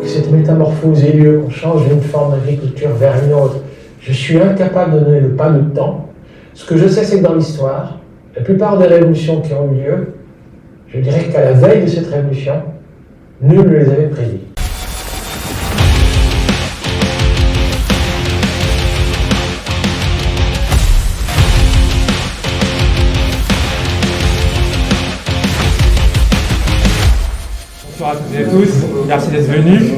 que cette métamorphose ait lieu, qu'on change d'une forme d'agriculture vers une autre, je suis incapable de donner le pas de temps. Ce que je sais, c'est que dans l'histoire, la plupart des révolutions qui ont eu lieu, je dirais qu'à la veille de cette révolution, nul ne les avait prédits. Bonjour à toutes et à tous, merci d'être venus.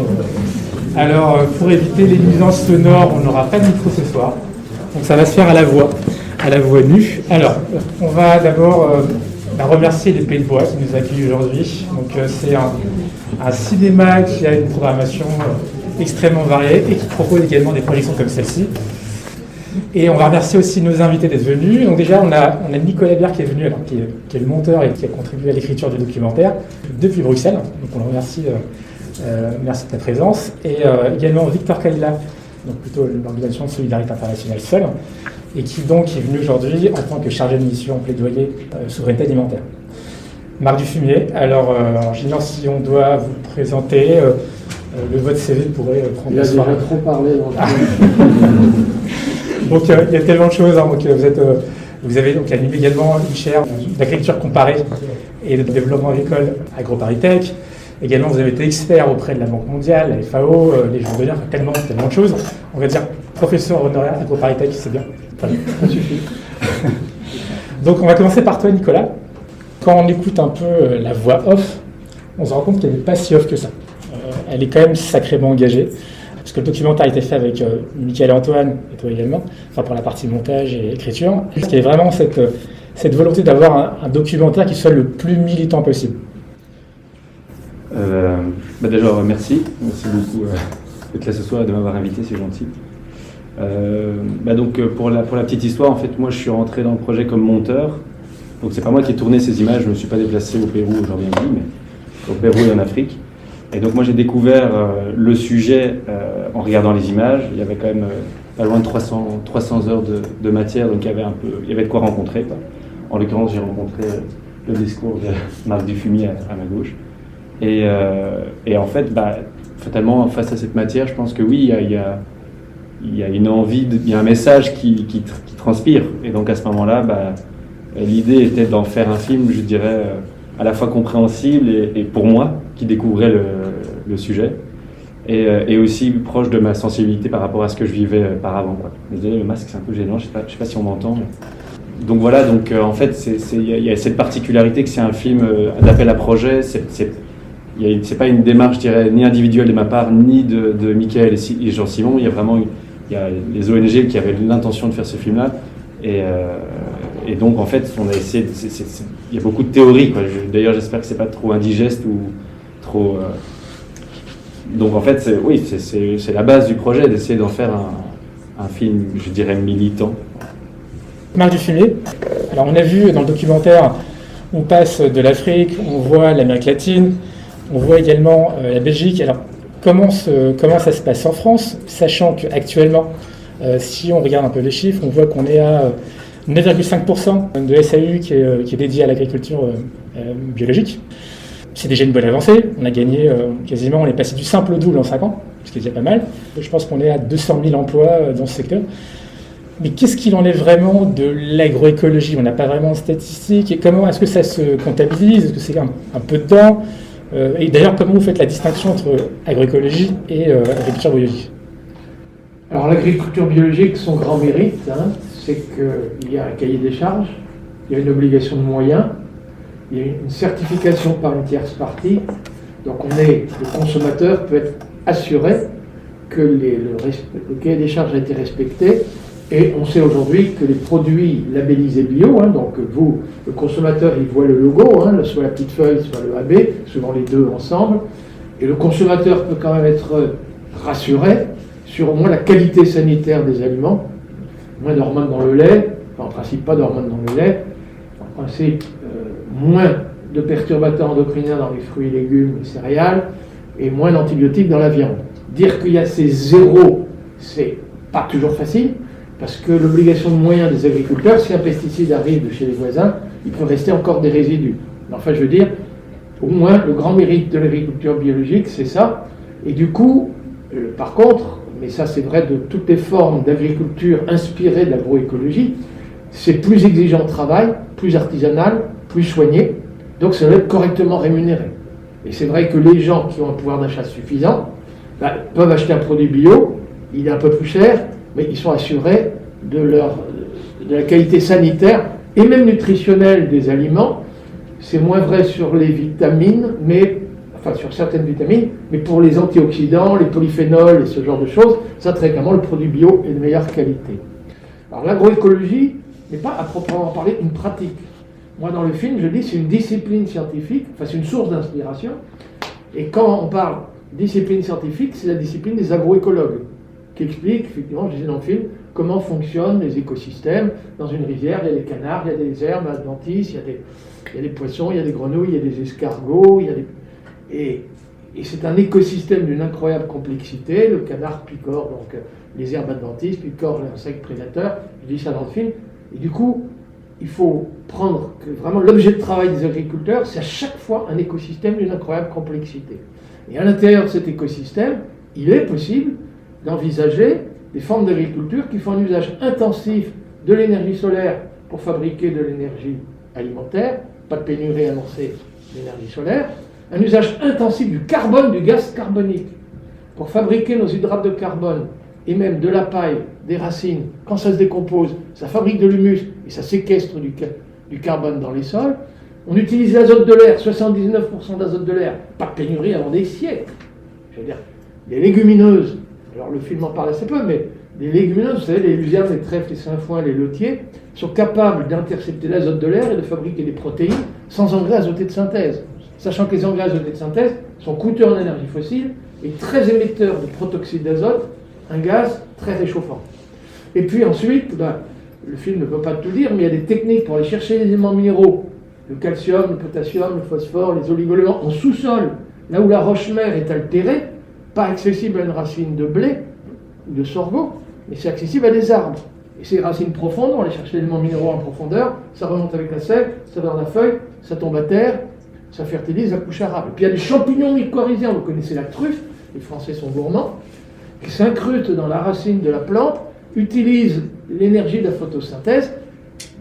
Alors, pour éviter les nuisances sonores, on n'aura pas de micro ce soir, donc ça va se faire à la voix nue. Alors, on va d'abord remercier les Pays de Bois qui nous accueillent aujourd'hui. Donc, c'est un cinéma qui a une programmation extrêmement variée et qui propose également des projections comme celle-ci. Et on va remercier aussi nos invités d'être venus. Donc déjà, on a Nicolas Bière qui est venu, qui est le monteur et qui a contribué à l'écriture du documentaire depuis Bruxelles. Donc on le remercie, merci de ta présence. Et également Victor Kalila, donc plutôt l'organisation de solidarité internationale seule, et qui donc est venu aujourd'hui en tant que chargé de mission plaidoyer souveraineté alimentaire. Marc Dufumier, alors j'ignore si on doit vous présenter, votre CV pourrait prendre... Il a déjà trop parlé. Donc il y a tellement de choses. Donc, vous avez donc animé également une chaire d'agriculture comparée et de développement agricole AgroParisTech. Également, vous avez été expert auprès de la Banque mondiale, la FAO, les Jours d'honneur, tellement de choses. On va dire professeur honoraire AgroParisTech, c'est bien. Voilà. Ça suffit. Donc on va commencer par toi, Nicolas. Quand on écoute un peu la voix off, on se rend compte qu'elle n'est pas si off que ça. Elle est quand même sacrément engagée. Parce que le documentaire a été fait avec Michael et Antoine, et toi également, enfin pour la partie montage et écriture. Parce qu'il y a vraiment cette volonté d'avoir un documentaire qui soit le plus militant possible. Déjà, merci beaucoup d'être là ce soir et de m'avoir invité, c'est gentil. Pour la petite histoire, en fait, moi je suis rentré dans le projet comme monteur. Donc c'est pas moi qui ai tourné ces images, je ne me suis pas déplacé au Pérou aujourd'hui, mais au Pérou et en Afrique. Et donc moi j'ai découvert le sujet en regardant les images. Il y avait quand même pas loin de 300 heures de matière, donc il y avait de quoi rencontrer, quoi. En l'occurrence, j'ai rencontré le discours de Marc Dufumier à ma gauche. Et en fait, fatalement, face à cette matière, je pense que oui, il y a une envie, il y a un message qui transpire. Et donc à ce moment-là, l'idée était d'en faire un film, je dirais, à la fois compréhensible et pour moi, qui découvrait le sujet, et aussi proche de ma sensibilité par rapport à ce que je vivais par avant, quoi. Désolé, le masque c'est un peu gênant, je sais pas si on m'entend. Mais... Donc voilà, en fait, il y a cette particularité que c'est un film d'appel à projet. C'est pas une démarche, je dirais, ni individuelle de ma part, ni de Michael et Jean-Simon. Il y a les ONG qui avaient l'intention de faire ce film-là. Et donc, en fait, on a essayé. Il y a beaucoup de théories, quoi. D'ailleurs, j'espère que c'est pas trop indigeste ou trop. Donc, en fait, c'est la base du projet d'essayer d'en faire un film, je dirais, militant. Marc Dufumier. Alors, on a vu dans le documentaire, on passe de l'Afrique, on voit l'Amérique latine, on voit également la Belgique. Alors, comment ça se passe en France, sachant qu'actuellement, si on regarde un peu les chiffres, on voit qu'on est à 9,5% de SAU qui est dédié à l'agriculture biologique. C'est déjà une bonne avancée. On a gagné quasiment, on est passé du simple au double en 5 ans, ce qui est déjà pas mal. Je pense qu'on est à 200 000 emplois dans ce secteur. Mais qu'est-ce qu'il en est vraiment de l'agroécologie ? On n'a pas vraiment de statistiques. Et comment est-ce que ça se comptabilise ? Est-ce que c'est un peu dedans ? Et d'ailleurs, comment vous faites la distinction entre agroécologie et agriculture biologique ? Alors l'agriculture biologique, son grand mérite, c'est qu'il y a un cahier des charges, il y a une obligation de moyens, il y a une certification par une tierce partie. Donc le consommateur peut être assuré que le cahier des charges a été respecté. Et on sait aujourd'hui que les produits labellisés bio, donc vous, le consommateur, il voit le logo, soit la petite feuille, soit le AB, souvent les deux ensemble, et le consommateur peut quand même être rassuré sur au moins la qualité sanitaire des aliments, moins d'hormones dans le lait, enfin, en principe pas d'hormones dans le lait, en principe moins de perturbateurs endocriniens dans les fruits et légumes et céréales, et moins d'antibiotiques dans la viande. Dire qu'il y a ces zéros, c'est pas toujours facile, parce que l'obligation de moyens des agriculteurs, si un pesticide arrive de chez les voisins, il peut rester encore des résidus. Mais enfin, je veux dire, au moins, le grand mérite de l'agriculture biologique, c'est ça, Et du coup, par contre, mais ça c'est vrai de toutes les formes d'agriculture inspirées de l'agroécologie, c'est plus exigeant de travail, plus artisanal, plus soigné, donc ça doit être correctement rémunéré. Et c'est vrai que les gens qui ont un pouvoir d'achat suffisant peuvent acheter un produit bio, il est un peu plus cher, mais ils sont assurés de la qualité sanitaire et même nutritionnelle des aliments. C'est moins vrai sur les vitamines, enfin sur certaines vitamines, mais pour les antioxydants, les polyphénols et ce genre de choses, ça très clairement le produit bio est de meilleure qualité. Alors l'agroécologie n'est pas à proprement parler une pratique. Moi dans le film je dis c'est une discipline scientifique, enfin c'est une source d'inspiration, et quand on parle discipline scientifique, c'est la discipline des agroécologues, qui explique, effectivement, je disais dans le film, comment fonctionnent les écosystèmes. Dans une rivière, il y a des canards, il y a des herbes adventices, il y a des poissons, il y a des grenouilles, il y a des escargots, et c'est un écosystème d'une incroyable complexité. Le canard picore, donc les herbes adventices, picore l'insecte prédateur, je dis ça dans le film, et du coup, il faut prendre que vraiment l'objet de travail des agriculteurs, c'est à chaque fois un écosystème d'une incroyable complexité. Et à l'intérieur de cet écosystème, il est possible d'envisager des formes d'agriculture qui font un usage intensif de l'énergie solaire pour fabriquer de l'énergie alimentaire, pas de pénurie annoncée d'énergie solaire, un usage intensif du carbone, du gaz carbonique, pour fabriquer nos hydrates de carbone et même de la paille, des racines. Quand ça se décompose, ça fabrique de l'humus et ça séquestre du carbone dans les sols. On utilise l'azote de l'air, 79% d'azote de l'air, pas de pénurie avant des siècles. Je veux dire, les légumineuses, alors le film en parle assez peu, mais les légumineuses, vous savez, les luzernes, les trèfles, les sainfoins, les lotiers, sont capables d'intercepter l'azote de l'air et de fabriquer des protéines sans engrais azotés de synthèse. Sachant que les engrais azotés de synthèse sont coûteux en énergie fossile et très émetteurs de protoxyde d'azote, un gaz très réchauffant. Et puis ensuite, le film ne peut pas tout dire, mais il y a des techniques pour aller chercher les éléments minéraux, le calcium, le potassium, le phosphore, les oligo-éléments en sous-sol, là où la roche-mère est altérée, pas accessible à une racine de blé ou de sorgho, mais c'est accessible à des arbres. Et ces racines profondes, on va aller chercher les éléments minéraux en profondeur, ça remonte avec la sève, ça va dans la feuille, ça tombe à terre, ça fertilise, ça couche arabe. Et puis il y a des champignons mycorhiziens, vous connaissez la truffe, les Français sont gourmands, qui s'incrustent dans la racine de la plante, utilisent l'énergie de la photosynthèse,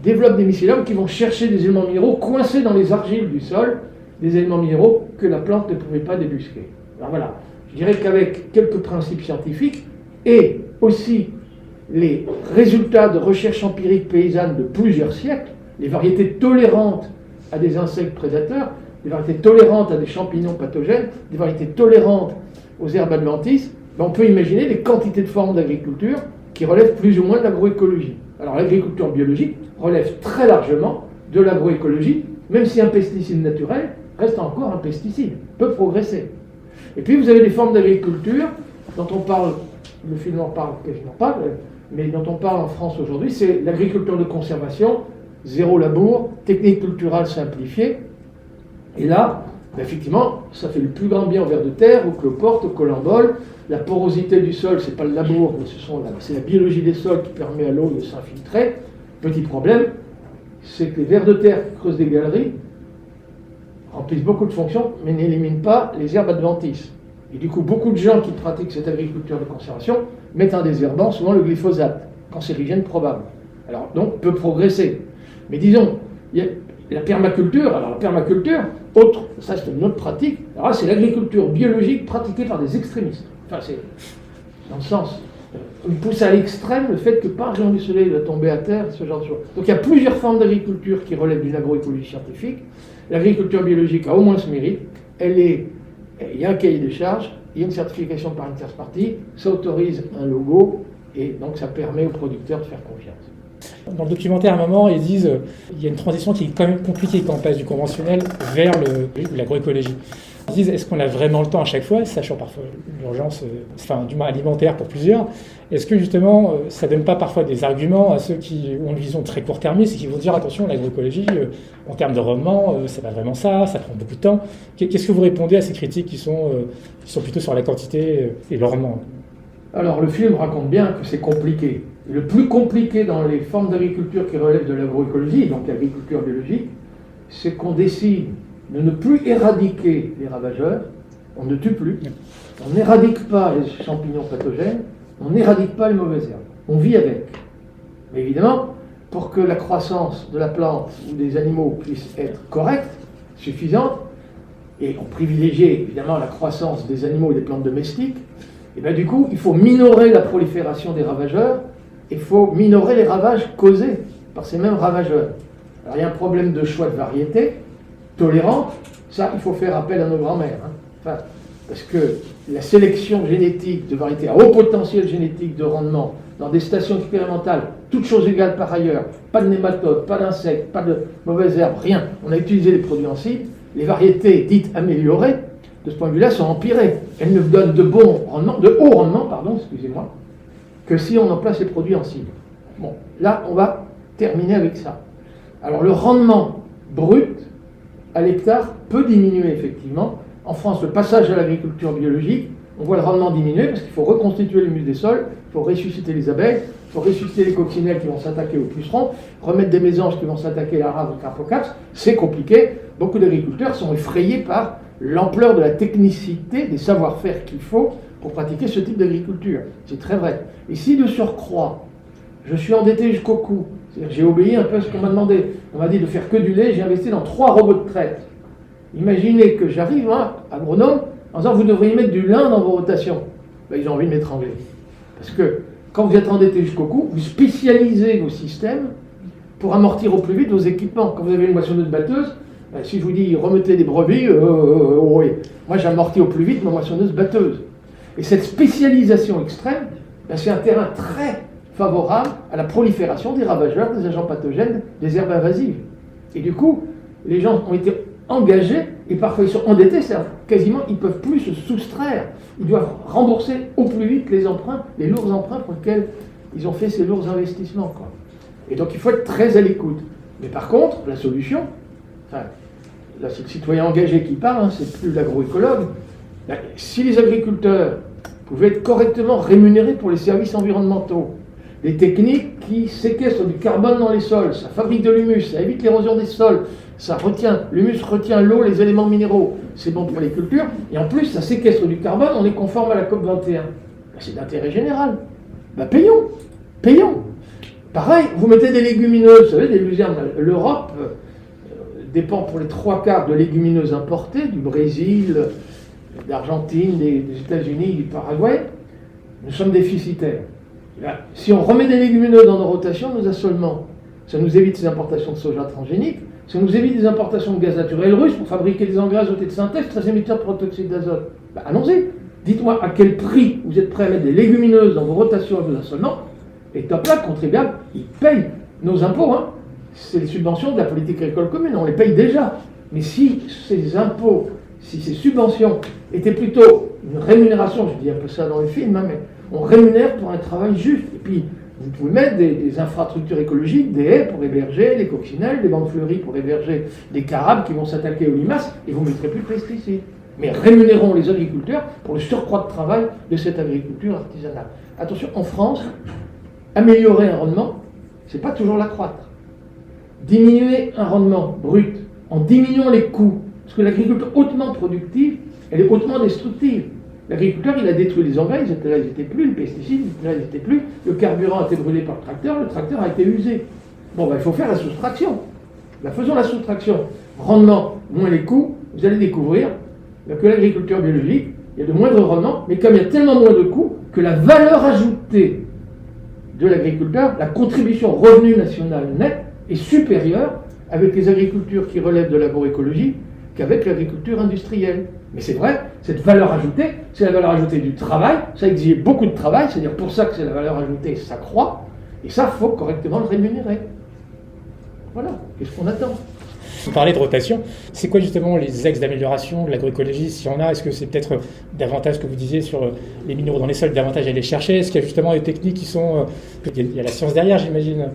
développent des mycéliums qui vont chercher des éléments minéraux coincés dans les argiles du sol, des éléments minéraux que la plante ne pouvait pas débusquer. Alors voilà, je dirais qu'avec quelques principes scientifiques et aussi les résultats de recherche empirique paysanne de plusieurs siècles, les variétés tolérantes à des insectes prédateurs, des variétés tolérantes à des champignons pathogènes, des variétés tolérantes aux herbes adventices, on peut imaginer des quantités de formes d'agriculture qui relèvent plus ou moins de l'agroécologie. Alors l'agriculture biologique relève très largement de l'agroécologie, même si un pesticide naturel reste encore un pesticide, peut progresser. Et puis vous avez des formes d'agriculture dont on parle, le film en parle quasiment pas, mais dont on parle en France aujourd'hui, c'est l'agriculture de conservation, zéro labour, technique culturelle simplifiée. Et là, effectivement, ça fait le plus grand bien aux vers de terre, aux cloportes, aux colamboles. La porosité du sol, c'est pas le labour, mais c'est la biologie des sols qui permet à l'eau de s'infiltrer. Petit problème, c'est que les vers de terre qui creusent des galeries remplissent beaucoup de fonctions, mais n'éliminent pas les herbes adventices. Et du coup, beaucoup de gens qui pratiquent cette agriculture de conservation mettent un désherbant, souvent le glyphosate, cancérigène probable. Alors, donc, peut progresser. Mais disons, il y a la permaculture. Alors, la permaculture, ça c'est une autre pratique. Alors là, c'est l'agriculture biologique pratiquée par des extrémistes. Enfin, c'est dans le sens, on pousse à l'extrême le fait que par rayon du soleil doit tomber à terre, ce genre de choses. Donc il y a plusieurs formes d'agriculture qui relèvent d'une agroécologie scientifique. L'agriculture biologique a au moins ce mérite. Il y a un cahier des charges, il y a une certification par une tierce partie, ça autorise un logo, et donc ça permet aux producteurs de faire confiance. Dans le documentaire, à un moment, ils disent qu'il y a une transition qui est quand même compliquée quand on passe du conventionnel vers l'agroécologie. Ils disent, est-ce qu'on a vraiment le temps à chaque fois, sachant parfois l'urgence, du moins alimentaire pour plusieurs, est-ce que justement, ça ne donne pas parfois des arguments à ceux qui ont une vision très court-termiste et qui vont dire, attention, l'agroécologie, en termes de rendement, c'est pas vraiment ça prend beaucoup de temps. Qu'est-ce que vous répondez à ces critiques qui sont plutôt sur la quantité et le rendement ? Alors, le film raconte bien que c'est compliqué. Le plus compliqué dans les formes d'agriculture qui relèvent de l'agroécologie, donc l'agriculture biologique, c'est qu'on décide de ne plus éradiquer les ravageurs, on ne tue plus, on n'éradique pas les champignons pathogènes, on n'éradique pas les mauvaises herbes, on vit avec. Mais évidemment, pour que la croissance de la plante ou des animaux puisse être correcte, suffisante, et on privilégie évidemment la croissance des animaux et des plantes domestiques, et bien du coup, il faut minorer la prolifération des ravageurs, il faut minorer les ravages causés par ces mêmes ravageurs. Alors il y a un problème de choix de variété tolérante, ça il faut faire appel à nos grands-mères. Enfin, parce que la sélection génétique de variétés à haut potentiel génétique de rendement dans des stations expérimentales, toutes choses égales par ailleurs, pas de nématodes, pas d'insectes, pas de mauvaises herbes, rien. On a utilisé des produits en cible. Les variétés dites améliorées, de ce point de vue-là, sont empirées. Elles ne donnent de haut rendement, que si on en place les produits en cible. Bon, là, on va terminer avec ça. Alors, le rendement brut à l'hectare peut diminuer, effectivement. En France, le passage à l'agriculture biologique, on voit le rendement diminuer parce qu'il faut reconstituer l'humus des sols, il faut ressusciter les abeilles, il faut ressusciter les coccinelles qui vont s'attaquer aux pucerons, remettre des mésanges qui vont s'attaquer à la rave ou carpocaps. C'est compliqué. Beaucoup d'agriculteurs sont effrayés par l'ampleur de la technicité, des savoir-faire qu'il faut pour pratiquer ce type d'agriculture. C'est très vrai. Et si de surcroît, je suis endetté jusqu'au cou, c'est-à-dire j'ai obéi un peu à ce qu'on m'a demandé, on m'a dit de faire que du lait, j'ai investi dans 3 robots de traite. Imaginez que j'arrive, agronome, en disant vous devriez mettre du lin dans vos rotations. Ben, ils ont envie de m'étrangler. Parce que quand vous êtes endetté jusqu'au cou, vous spécialisez vos systèmes pour amortir au plus vite vos équipements. Quand vous avez une moissonneuse batteuse, ben, si je vous dis remettez des brebis, oui. Moi j'amortis au plus vite ma moissonneuse batteuse. Et cette spécialisation extrême, ben, c'est un terrain très favorable à la prolifération des ravageurs, des agents pathogènes, des herbes invasives. Et du coup, les gens ont été engagés, et parfois ils sont endettés, c'est-à-dire quasiment ils ne peuvent plus se soustraire. Ils doivent rembourser au plus vite les emprunts, les lourds emprunts pour lesquels ils ont fait ces lourds investissements, quoi. Et donc il faut être très à l'écoute. Mais par contre, la solution, enfin, là c'est le citoyen engagé qui parle, c'est plus l'agroécologue. Si les agriculteurs pouvaient être correctement rémunérés pour les services environnementaux, les techniques qui séquestrent du carbone dans les sols, ça fabrique de l'humus, ça évite l'érosion des sols, ça retient, l'humus retient l'eau, les éléments minéraux, c'est bon pour les cultures, et en plus ça séquestre du carbone, on est conforme à la COP 21. C'est d'intérêt général. Payons. Pareil, vous mettez des légumineuses, vous savez, des luzernes, l'Europe dépend pour les 3/4 de légumineuses importées, du Brésil, d'Argentine, des États-Unis, du Paraguay. Nous sommes déficitaires. Là, si on remet des légumineuses dans nos rotations, nos assolements, ça nous évite ces importations de soja transgénique, ça nous évite des importations de gaz naturel russe pour fabriquer des engrais azotés de synthèse très émetteurs de protoxyde d'azote. Allons-y, dites-moi à quel prix vous êtes prêts à mettre des légumineuses dans vos rotations et vos assolements, et top là, le contribuable, il paye nos impôts, c'est les subventions de la politique agricole commune, on les paye déjà. Mais si ces impôts, si ces subventions étaient plutôt une rémunération, je dis un peu ça dans les films, mais on rémunère pour un travail juste. Et puis, vous pouvez mettre des infrastructures écologiques, des haies pour héberger les coccinelles, des bandes fleuries pour héberger des carabes qui vont s'attaquer aux limaces, et vous ne mettrez plus de pesticides. Mais rémunérons les agriculteurs pour le surcroît de travail de cette agriculture artisanale. Attention, en France, améliorer un rendement, c'est pas toujours l'accroître. Diminuer un rendement brut en diminuant les coûts, parce que l'agriculture hautement productive, elle est hautement destructive. L'agriculteur, il a détruit les engrais, ils n'étaient plus, les pesticides, ils n'étaient plus, le carburant a été brûlé par le tracteur a été usé. Bon, il faut faire la soustraction. Faisons la soustraction. Rendement moins les coûts, vous allez découvrir que l'agriculture biologique, il y a de moindres rendements, mais comme il y a tellement moins de coûts, que la valeur ajoutée de l'agriculteur, la contribution au revenu national net, est supérieure avec les agricultures qui relèvent de l'agroécologie qu'avec l'agriculture industrielle. Mais c'est vrai, cette valeur ajoutée, c'est la valeur ajoutée du travail, ça exige beaucoup de travail, c'est-à-dire pour ça que c'est la valeur ajoutée, ça croît, et ça, il faut correctement le rémunérer. Voilà, qu'est-ce qu'on attend ? Vous parlez de rotation, c'est quoi justement les axes d'amélioration de l'agroécologie, s'il y en a? Est-ce que c'est peut-être davantage, que vous disiez, sur les minéraux dans les sols, davantage à les chercher? Est-ce qu'il y a justement des techniques qui sont... Il y a la science derrière, j'imagine.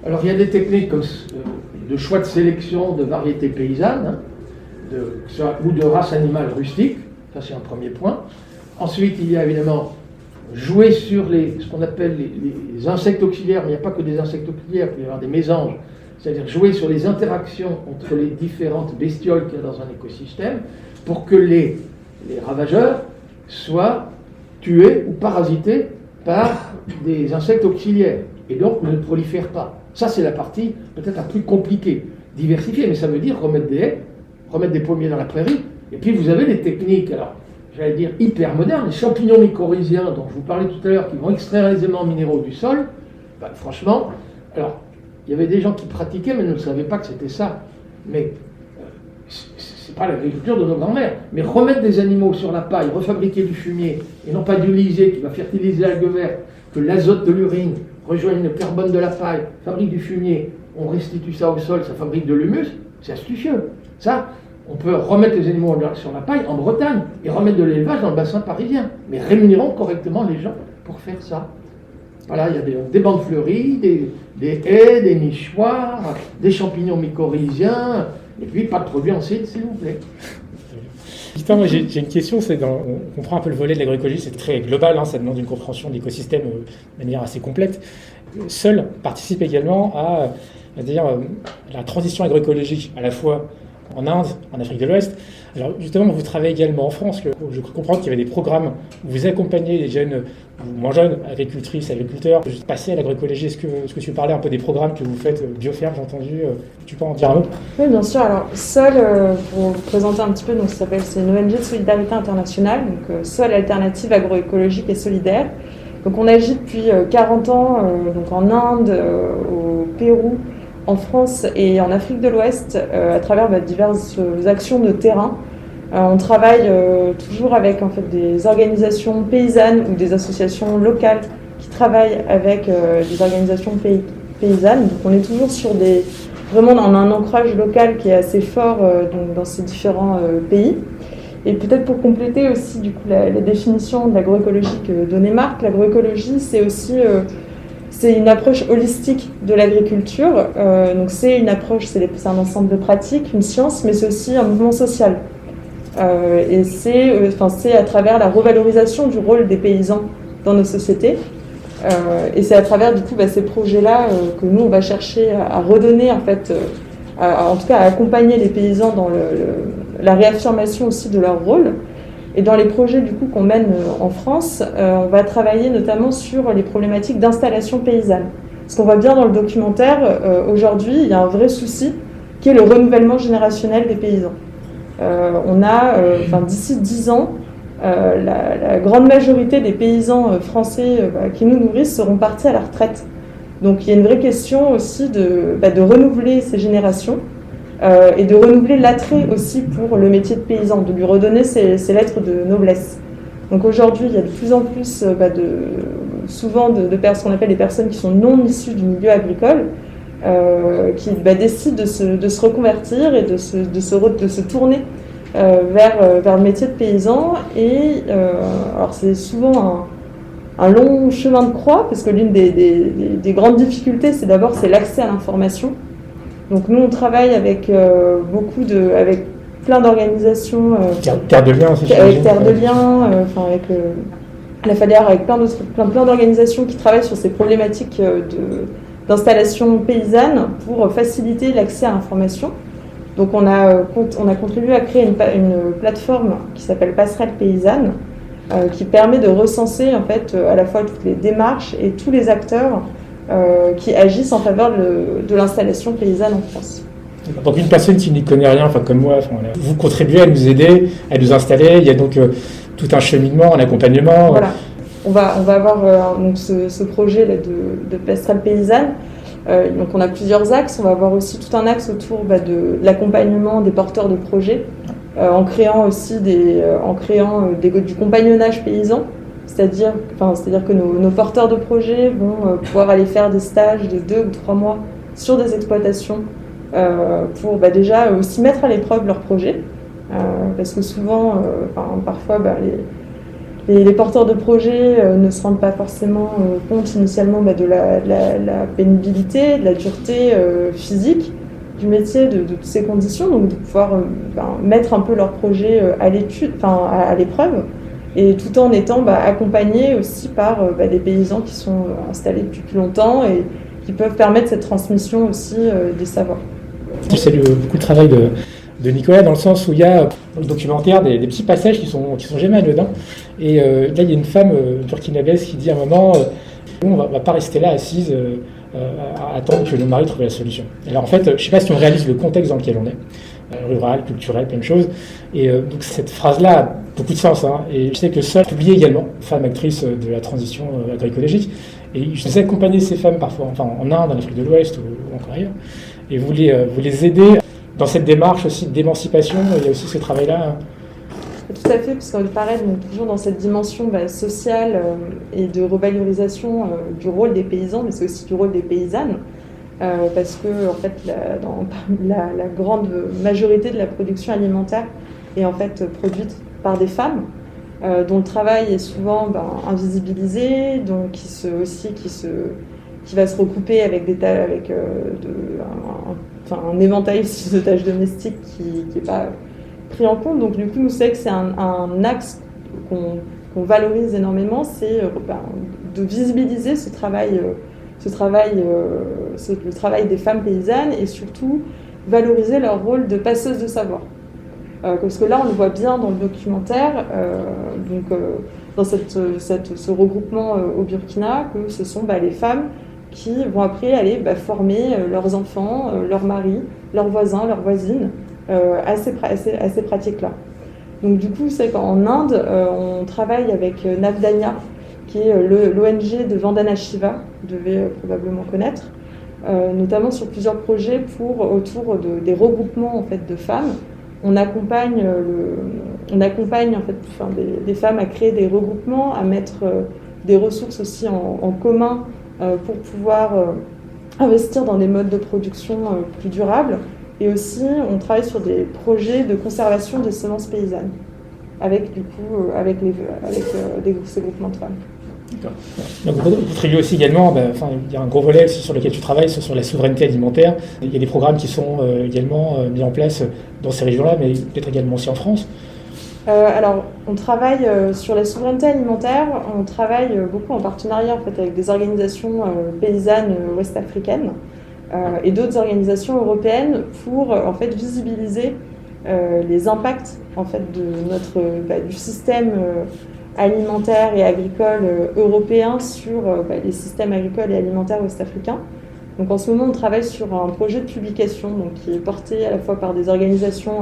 Alors il y a des techniques comme de choix de sélection de variétés paysannes, ou de races animales rustiques, ça c'est un premier point. Ensuite, il y a évidemment jouer sur ce qu'on appelle les insectes auxiliaires, mais il n'y a pas que des insectes auxiliaires, il peut y avoir des mésanges, c'est-à-dire jouer sur les interactions entre les différentes bestioles qu'il y a dans un écosystème, pour que les les ravageurs soient tués ou parasités par des insectes auxiliaires et donc ne prolifèrent pas. Ça, c'est la partie peut-être la plus compliquée. Diversifier, mais ça veut dire remettre des haies, remettre des pommiers dans la prairie. Et puis vous avez des techniques, alors j'allais dire hyper modernes, les champignons mycorhiziens dont je vous parlais tout à l'heure, qui vont extraire les éléments minéraux du sol. Ben, franchement, alors il y avait des gens qui pratiquaient, mais ne savaient pas que c'était ça. Mais c'est pas l'agriculture de nos grands-mères. Mais remettre des animaux sur la paille, refabriquer du fumier, et non pas du lisier qui va fertiliser l'algue verte, que l'azote de l'urine rejoigne le carbone de la paille, fabrique du fumier, on restitue ça au sol, ça fabrique de l'humus, c'est astucieux. Ça, on peut remettre les animaux sur la paille en Bretagne et remettre de l'élevage dans le bassin parisien. Mais rémunérons correctement les gens pour faire ça. Voilà, il y a des bandes fleuries, des haies, des nichoirs, des champignons mycorhiziens, et puis pas de produits en cide, s'il vous plaît. Putain, moi j'ai une question, on comprend un peu le volet de l'agroécologie, c'est très global, ça demande une compréhension de l'écosystème de manière assez complète. Seul participe également à la transition agroécologique, à la fois en Inde, en Afrique de l'Ouest. Alors justement, vous travaillez également en France. Je comprends qu'il y avait des programmes où vous accompagnez les jeunes, ou moins jeunes, agricultrices, agriculteurs, juste passer à l'agroécologie. Est-ce que tu peux parler un peu des programmes que vous faites, Bioferme, j'ai entendu, tu peux en dire un mot? Oui, bien sûr. Alors, SOL, pour vous présenter un petit peu, donc, c'est une ONG de solidarité internationale, donc SOL, Alternative agroécologique et solidaire. Donc on agit depuis 40 ans donc en Inde, au Pérou, en France et en Afrique de l'Ouest à travers diverses actions de terrain. On travaille toujours avec en fait, des organisations paysannes ou des associations locales qui travaillent avec des organisations paysannes. Donc on est toujours sur vraiment dans un ancrage local qui est assez fort donc dans ces différents pays. Et peut-être pour compléter aussi du coup, la définition de l'agroécologie que donnait Marc, l'agroécologie c'est aussi c'est une approche holistique de l'agriculture. Donc c'est une approche, c'est un ensemble de pratiques, une science, mais c'est aussi un mouvement social. Et c'est à travers la revalorisation du rôle des paysans dans nos sociétés. Et c'est à travers du coup ces projets-là que nous on va chercher à redonner en fait, en tout cas à accompagner les paysans dans la réaffirmation aussi de leur rôle. Et dans les projets du coup qu'on mène en France, on va travailler notamment sur les problématiques d'installation paysanne. Parce qu'on voit bien dans le documentaire, aujourd'hui, il y a un vrai souci qui est le renouvellement générationnel des paysans. D'ici 10 ans, la grande majorité des paysans français qui nous nourrissent seront partis à la retraite. Donc il y a une vraie question aussi de renouveler ces générations et de renouveler l'attrait aussi pour le métier de paysan, de lui redonner ses lettres de noblesse. Donc aujourd'hui, il y a de plus en plus souvent de personnes, qu'on appelle les personnes qui sont non issues du milieu agricole, qui décident de se reconvertir et de se tourner vers le métier de paysan. Et alors c'est souvent un long chemin de croix, parce que l'une des grandes difficultés, c'est l'accès à l'information. Donc nous, on travaille avec avec plein d'organisations. Terre de Liens aussi. Avec Terre de Liens, avec la FADER, avec plein d'organisations qui travaillent sur ces problématiques d'installation paysanne pour faciliter l'accès à l'information. Donc on a contribué à créer une plateforme qui s'appelle Passerelle Paysanne, qui permet de recenser en fait à la fois toutes les démarches et tous les acteurs qui agissent en faveur de l'installation paysanne en France. Donc une personne qui n'y connaît rien, comme moi, vous contribuez à nous aider, à nous installer. Il y a donc tout un cheminement, un accompagnement. Voilà. On va avoir donc ce projet là, de passerelle paysanne. Donc on a plusieurs axes. On va avoir aussi tout un axe autour de l'accompagnement des porteurs de projets, en créant aussi du compagnonnage paysan. C'est-à-dire que nos porteurs de projets vont pouvoir aller faire des stages de 2 ou 3 mois sur des exploitations pour déjà aussi mettre à l'épreuve leurs projets. Parce que souvent, parfois, les porteurs de projets ne se rendent pas forcément compte initialement de la pénibilité, de la dureté physique du métier, de toutes ces conditions, donc de pouvoir mettre un peu leur projet à l'épreuve. Et tout en étant accompagnés aussi par des paysans qui sont installés depuis plus longtemps et qui peuvent permettre cette transmission aussi des savoirs. Je salue beaucoup le travail de Nicolas, dans le sens où il y a dans le documentaire des petits passages qui sont jamais anodins. Et là, il y a une femme burkinabèse qui dit à un moment on va pas rester là assise à attendre que le mari trouve la solution. Alors en fait, je ne sais pas si on réalise le contexte dans lequel on est, rural, culturel, plein de choses. Et donc cette phrase-là a beaucoup de sens. Hein. Et je sais que Sol publiait également, femme actrice de la transition agroécologique. Et je les ai accompagner ces femmes parfois, enfin en Inde, en Afrique de l'Ouest ou encore ailleurs. Et vous les aidez dans cette démarche aussi d'émancipation. Il y a aussi ce travail-là. Tout à fait, parce qu'on paraît toujours dans cette dimension sociale et de revalorisation du rôle des paysans, mais c'est aussi du rôle des paysannes, parce que en fait, la grande majorité de la production alimentaire est en fait produite par des femmes, dont le travail est souvent invisibilisé, donc qui va se recouper avec un éventail de tâches domestiques qui n'est pas pris en compte. Donc du coup, nous savons que c'est un axe qu'on valorise énormément, c'est de visibiliser le travail des femmes paysannes et surtout valoriser leur rôle de passeuse de savoir. Parce que là, on le voit bien dans le documentaire, dans ce regroupement au Burkina, que ce sont les femmes qui vont après aller former leurs enfants, leurs maris, leurs voisins, leurs voisines, à ces pratiques-là. Donc du coup, c'est qu'en Inde, on travaille avec Navdanya, qui est l'ONG de Vandana Shiva, vous devez probablement connaître, notamment sur plusieurs projets autour des regroupements en fait, de femmes. On accompagne des femmes à créer des regroupements, à mettre des ressources aussi en commun pour pouvoir investir dans des modes de production plus durables. Et aussi, on travaille sur des projets de conservation des semences paysannes, avec ces groupements de femmes. D'accord. Donc vous contribuez aussi également, il y a un gros volet aussi sur lequel tu travailles, c'est sur la souveraineté alimentaire. Il y a des programmes qui sont également mis en place dans ces régions-là, mais peut-être également aussi en France. Alors, on travaille sur la souveraineté alimentaire, on travaille beaucoup en partenariat en fait, avec des organisations paysannes ouest-africaines et d'autres organisations européennes pour en fait, visibiliser les impacts en fait, du système alimentaire et agricole européen sur les systèmes agricoles et alimentaires ouest-africains. Donc en ce moment, on travaille sur un projet de publication qui est porté à la fois par des organisations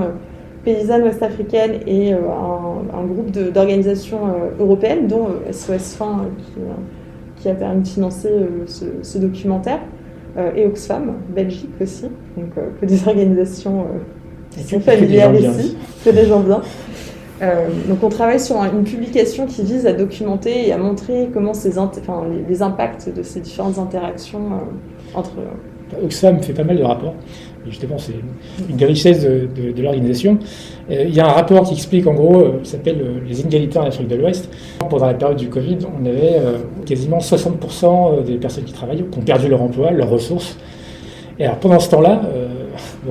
paysannes ouest-africaines et un groupe d'organisations européennes, dont SOS Faim qui a permis de financer ce documentaire, et Oxfam, Belgique aussi, donc que des organisations qui sont familières ici, que des gens bien. Donc on travaille sur une publication qui vise à documenter et à montrer comment les impacts de ces différentes interactions entre... Oxfam fait pas mal de rapports, et justement c'est une des richesses de l'organisation. Il y a un rapport qui explique en gros, qui s'appelle les inégalités en Afrique de l'Ouest. Pendant la période du Covid, on avait quasiment 60% des personnes qui travaillaient qui ont perdu leur emploi, leurs ressources. Et alors pendant ce temps-là, c'est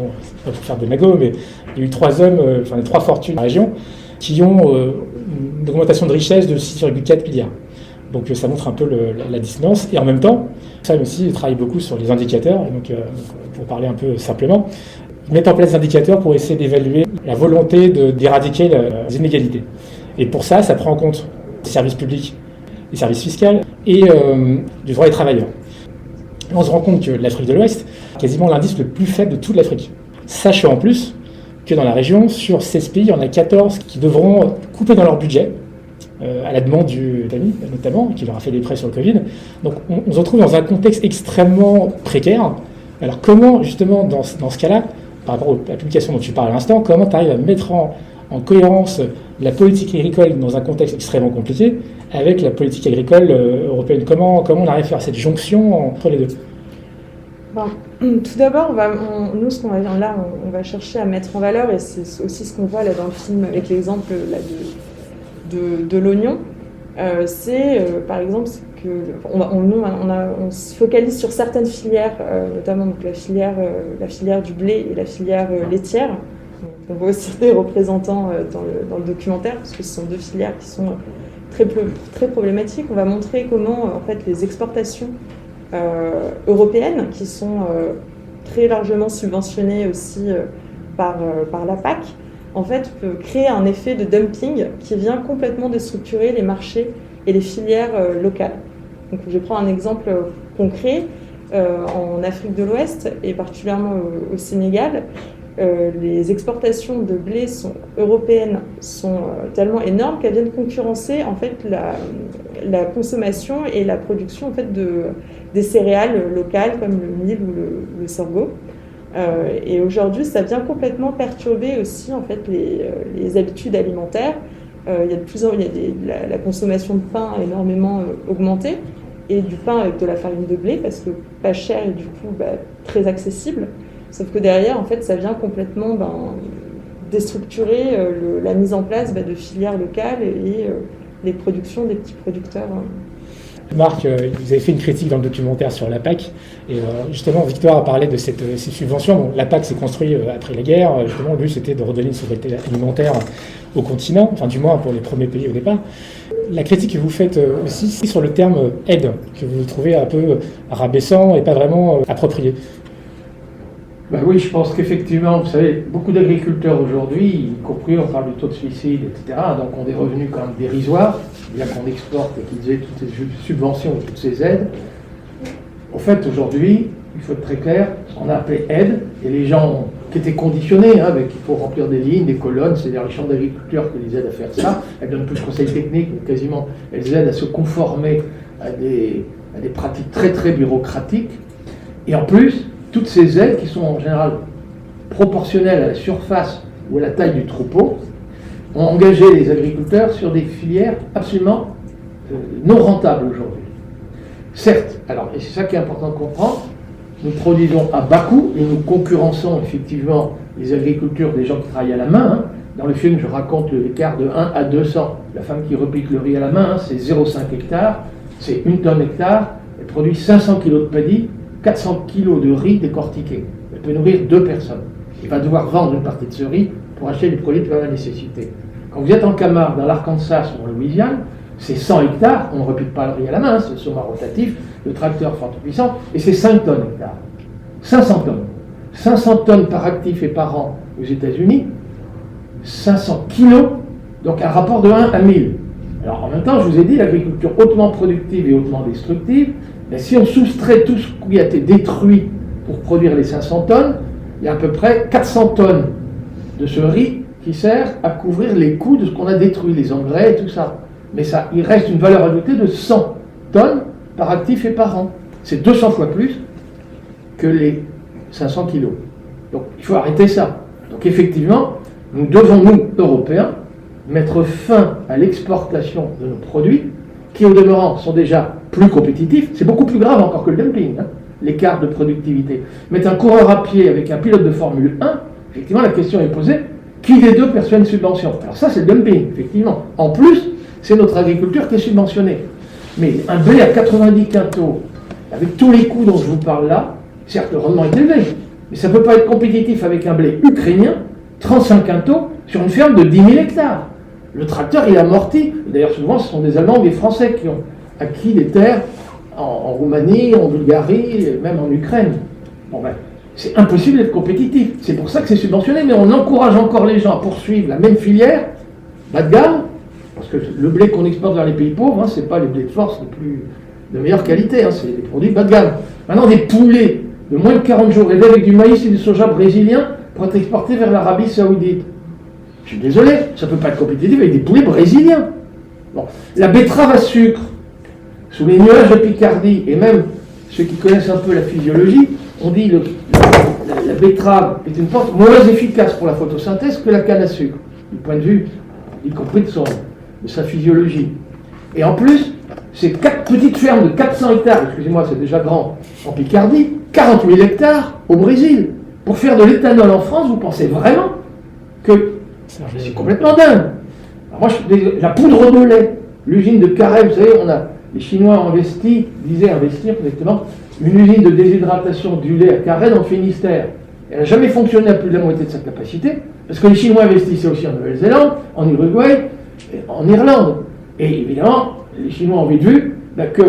pas pour faire des magots, mais il y a eu 3 hommes, les 3 fortunes de la région, qui ont une augmentation de richesse de 6,4 milliards. Donc ça montre un peu la dissonance. Et en même temps, ça aussi travaille beaucoup sur les indicateurs. Et donc, pour parler un peu simplement, ils mettent en place des indicateurs pour essayer d'évaluer la volonté d'éradiquer les inégalités. Et pour ça, ça prend en compte les services publics, les services fiscaux et du droit des travailleurs. Et on se rend compte que l'Afrique de l'Ouest est quasiment l'indice le plus faible de toute l'Afrique. Sachant en plus que dans la région, sur 16 pays, il y en a 14 qui devront couper dans leur budget, à la demande du TAMI notamment, qui leur a fait des prêts sur le Covid. Donc on se retrouve dans un contexte extrêmement précaire. Alors comment, justement, dans ce cas-là, par rapport à la publication dont tu parles à l'instant, comment tu arrives à mettre en cohérence la politique agricole dans un contexte extrêmement compliqué avec la politique agricole européenne? Comment on arrive à faire cette jonction entre les deux? Tout d'abord, nous, ce qu'on va chercher à mettre en valeur, et c'est aussi ce qu'on voit là dans le film avec l'exemple là, de l'oignon, par exemple, on se focalise sur certaines filières, notamment donc, la filière du blé et la filière laitière. On voit aussi des représentants dans le documentaire, parce que ce sont 2 filières qui sont très problématiques. On va montrer comment en fait, les exportations européennes, qui sont très largement subventionnées aussi par la PAC, en fait, peut créer un effet de dumping qui vient complètement déstructurer les marchés et les filières locales. Donc, je prends un exemple concret. En Afrique de l'Ouest, et particulièrement au Sénégal, les exportations de blé européennes sont tellement énormes qu'elles viennent concurrencer en fait, la consommation et la production en fait, des céréales locales comme le mil ou le sorgho. Et aujourd'hui, ça vient complètement perturber aussi en fait, les habitudes alimentaires. Il y a la consommation de pain a énormément augmenté, et du pain avec de la farine de blé, parce que pas cher et du coup très accessible. Sauf que derrière, en fait, ça vient complètement déstructurer la mise en place de filières locales et les productions des petits producteurs. Marc, vous avez fait une critique dans le documentaire sur la PAC, et justement Victoire a parlé de ces subventions. Bon, la PAC s'est construite après la guerre, justement le but c'était de redonner une souveraineté alimentaire au continent, enfin du moins pour les premiers pays au départ. La critique que vous faites aussi c'est sur le terme aide, que vous trouvez un peu rabaissant et pas vraiment approprié. Oui, je pense qu'effectivement, vous savez, beaucoup d'agriculteurs aujourd'hui, y compris on parle du taux de suicide, etc., donc ont des revenus quand même dérisoires, bien qu'on exporte et qu'ils aient toutes ces subventions et toutes ces aides. En fait, aujourd'hui, il faut être très clair, ce qu'on a appelé aide, et les gens qui étaient conditionnés, avec il faut remplir des lignes, des colonnes, c'est-à-dire les chambres d'agriculteurs qui les aident à faire ça, elles donnent plus de conseils techniques, mais quasiment elles aident à se conformer à des pratiques très très bureaucratiques, et en plus, toutes ces aides qui sont en général proportionnelles à la surface ou à la taille du troupeau ont engagé les agriculteurs sur des filières absolument non rentables aujourd'hui. Certes, alors, et c'est ça qui est important de comprendre, nous produisons à bas coût et nous concurrençons effectivement les agricultures des gens qui travaillent à la main. Dans le film, je raconte l'écart de 1 à 200. La femme qui repique le riz à la main, c'est 0,5 hectare, c'est 1 tonne hectare, elle produit 500 kg de paddy, 400 kg de riz décortiqué. Elle peut nourrir 2 personnes. Il va devoir vendre une partie de ce riz pour acheter des produits de première nécessité. Quand vous êtes en Camargue, dans l'Arkansas ou en Louisiane, c'est 100 hectares, on ne repique pas le riz à la main, c'est le soma rotatif, le tracteur fort puissant, et c'est 5 tonnes hectares. 500 tonnes. 500 tonnes par actif et par an aux États-Unis, 500 kilos, donc un rapport de 1 à 1000. Alors en même temps, je vous ai dit, l'agriculture hautement productive et hautement destructive, mais si on soustrait tout ce qui a été détruit pour produire les 500 tonnes, il y a à peu près 400 tonnes de ce riz qui sert à couvrir les coûts de ce qu'on a détruit, les engrais et tout ça. Mais ça, il reste une valeur ajoutée de 100 tonnes par actif et par an. C'est 200 fois plus que les 500 kilos. Donc il faut arrêter ça. Donc effectivement, nous devons, nous, Européens, mettre fin à l'exportation de nos produits, qui au demeurant sont déjà plus compétitifs. C'est beaucoup plus grave encore que le dumping, l'écart de productivité. Mettre un coureur à pied avec un pilote de Formule 1, effectivement, la question est posée, qui des deux perçoit une subvention? Alors ça, c'est le dumping, effectivement. En plus, c'est notre agriculture qui est subventionnée. Mais un blé à 90 quintaux, avec tous les coûts dont je vous parle là, certes, le rendement est élevé, mais ça ne peut pas être compétitif avec un blé ukrainien, 35 quintaux, sur une ferme de 10 000 hectares. Le tracteur, il est amorti. D'ailleurs, souvent, ce sont des Allemands ou des Français qui ont acquis des terres en Roumanie, en Bulgarie, et même en Ukraine. Bon, c'est impossible d'être compétitif. C'est pour ça que c'est subventionné, mais on encourage encore les gens à poursuivre la même filière, bas de gamme, parce que le blé qu'on exporte vers les pays pauvres, ce n'est pas les blés de force de meilleure qualité, c'est des produits bas de gamme. Maintenant, des poulets de moins de 40 jours élevés avec du maïs et du soja brésilien pour être exportés vers l'Arabie Saoudite. Je suis désolé, ça ne peut pas être compétitif avec des poulets brésiliens. Bon. La betterave à sucre, sous les nuages de Picardie, et même ceux qui connaissent un peu la physiologie, on dit la betterave est une plante moins efficace pour la photosynthèse que la canne à sucre, du point de vue, y compris de sa physiologie. Et en plus, c'est 4 petites fermes de 400 hectares, excusez-moi, c'est déjà grand, en Picardie, 40 000 hectares au Brésil. Pour faire de l'éthanol en France, vous pensez vraiment que c'est complètement dingue? Alors moi, la poudre de lait, l'usine de Carrel, vous savez, les Chinois ont disaient investir exactement, une usine de déshydratation du lait à Carrel dans le Finistère. Elle n'a jamais fonctionné à plus de la moitié de sa capacité, parce que les Chinois investissaient aussi en Nouvelle-Zélande, en Uruguay, en Irlande. Et évidemment, les Chinois ont vite vu que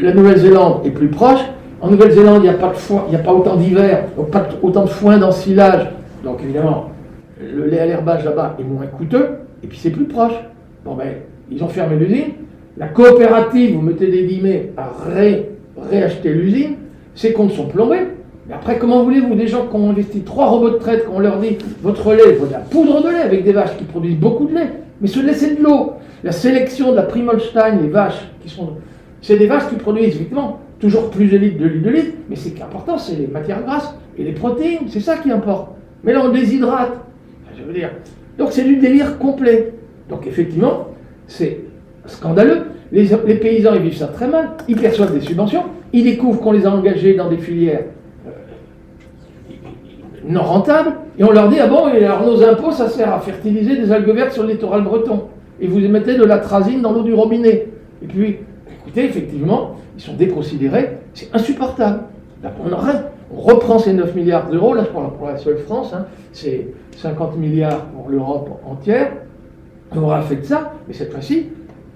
la Nouvelle-Zélande est plus proche. En Nouvelle-Zélande, il n'y a pas autant d'hiver, donc pas autant de foin d'ensilage. Donc évidemment, le lait à l'herbage là-bas est moins coûteux, et puis c'est plus proche. Bon ben, ils ont fermé l'usine. La coopérative, vous mettez des guillemets, a réacheté l'usine. Ses comptes sont plombés. Mais après, comment voulez-vous, des gens qui ont investi 3 robots de traite, qu'on leur dit, votre lait, il faut de la poudre de lait avec des vaches qui produisent beaucoup de lait. Mais ce lait, c'est de l'eau. La sélection de la Primolstein, les vaches, c'est des vaches qui produisent, effectivement, toujours plus de litres, mais ce qui est important, c'est les matières grasses et les protéines, c'est ça qui importe. Mais là, on déshydrate. Je veux dire. Donc, c'est du délire complet. Donc, effectivement, c'est scandaleux. Les paysans, ils vivent ça très mal. Ils perçoivent des subventions. Ils découvrent qu'on les a engagés dans des filières non rentables. Et on leur dit, ah bon, et alors nos impôts, ça sert à fertiliser des algues vertes sur le littoral breton. Et vous mettez de l'atrazine dans l'eau du robinet. Et puis, écoutez, effectivement, ils sont déconsidérés. C'est insupportable. Là, on reprend ces 9 milliards d'euros, là, pour la seule France, hein, c'est 50 milliards pour l'Europe entière. On aura fait de ça, mais cette fois-ci,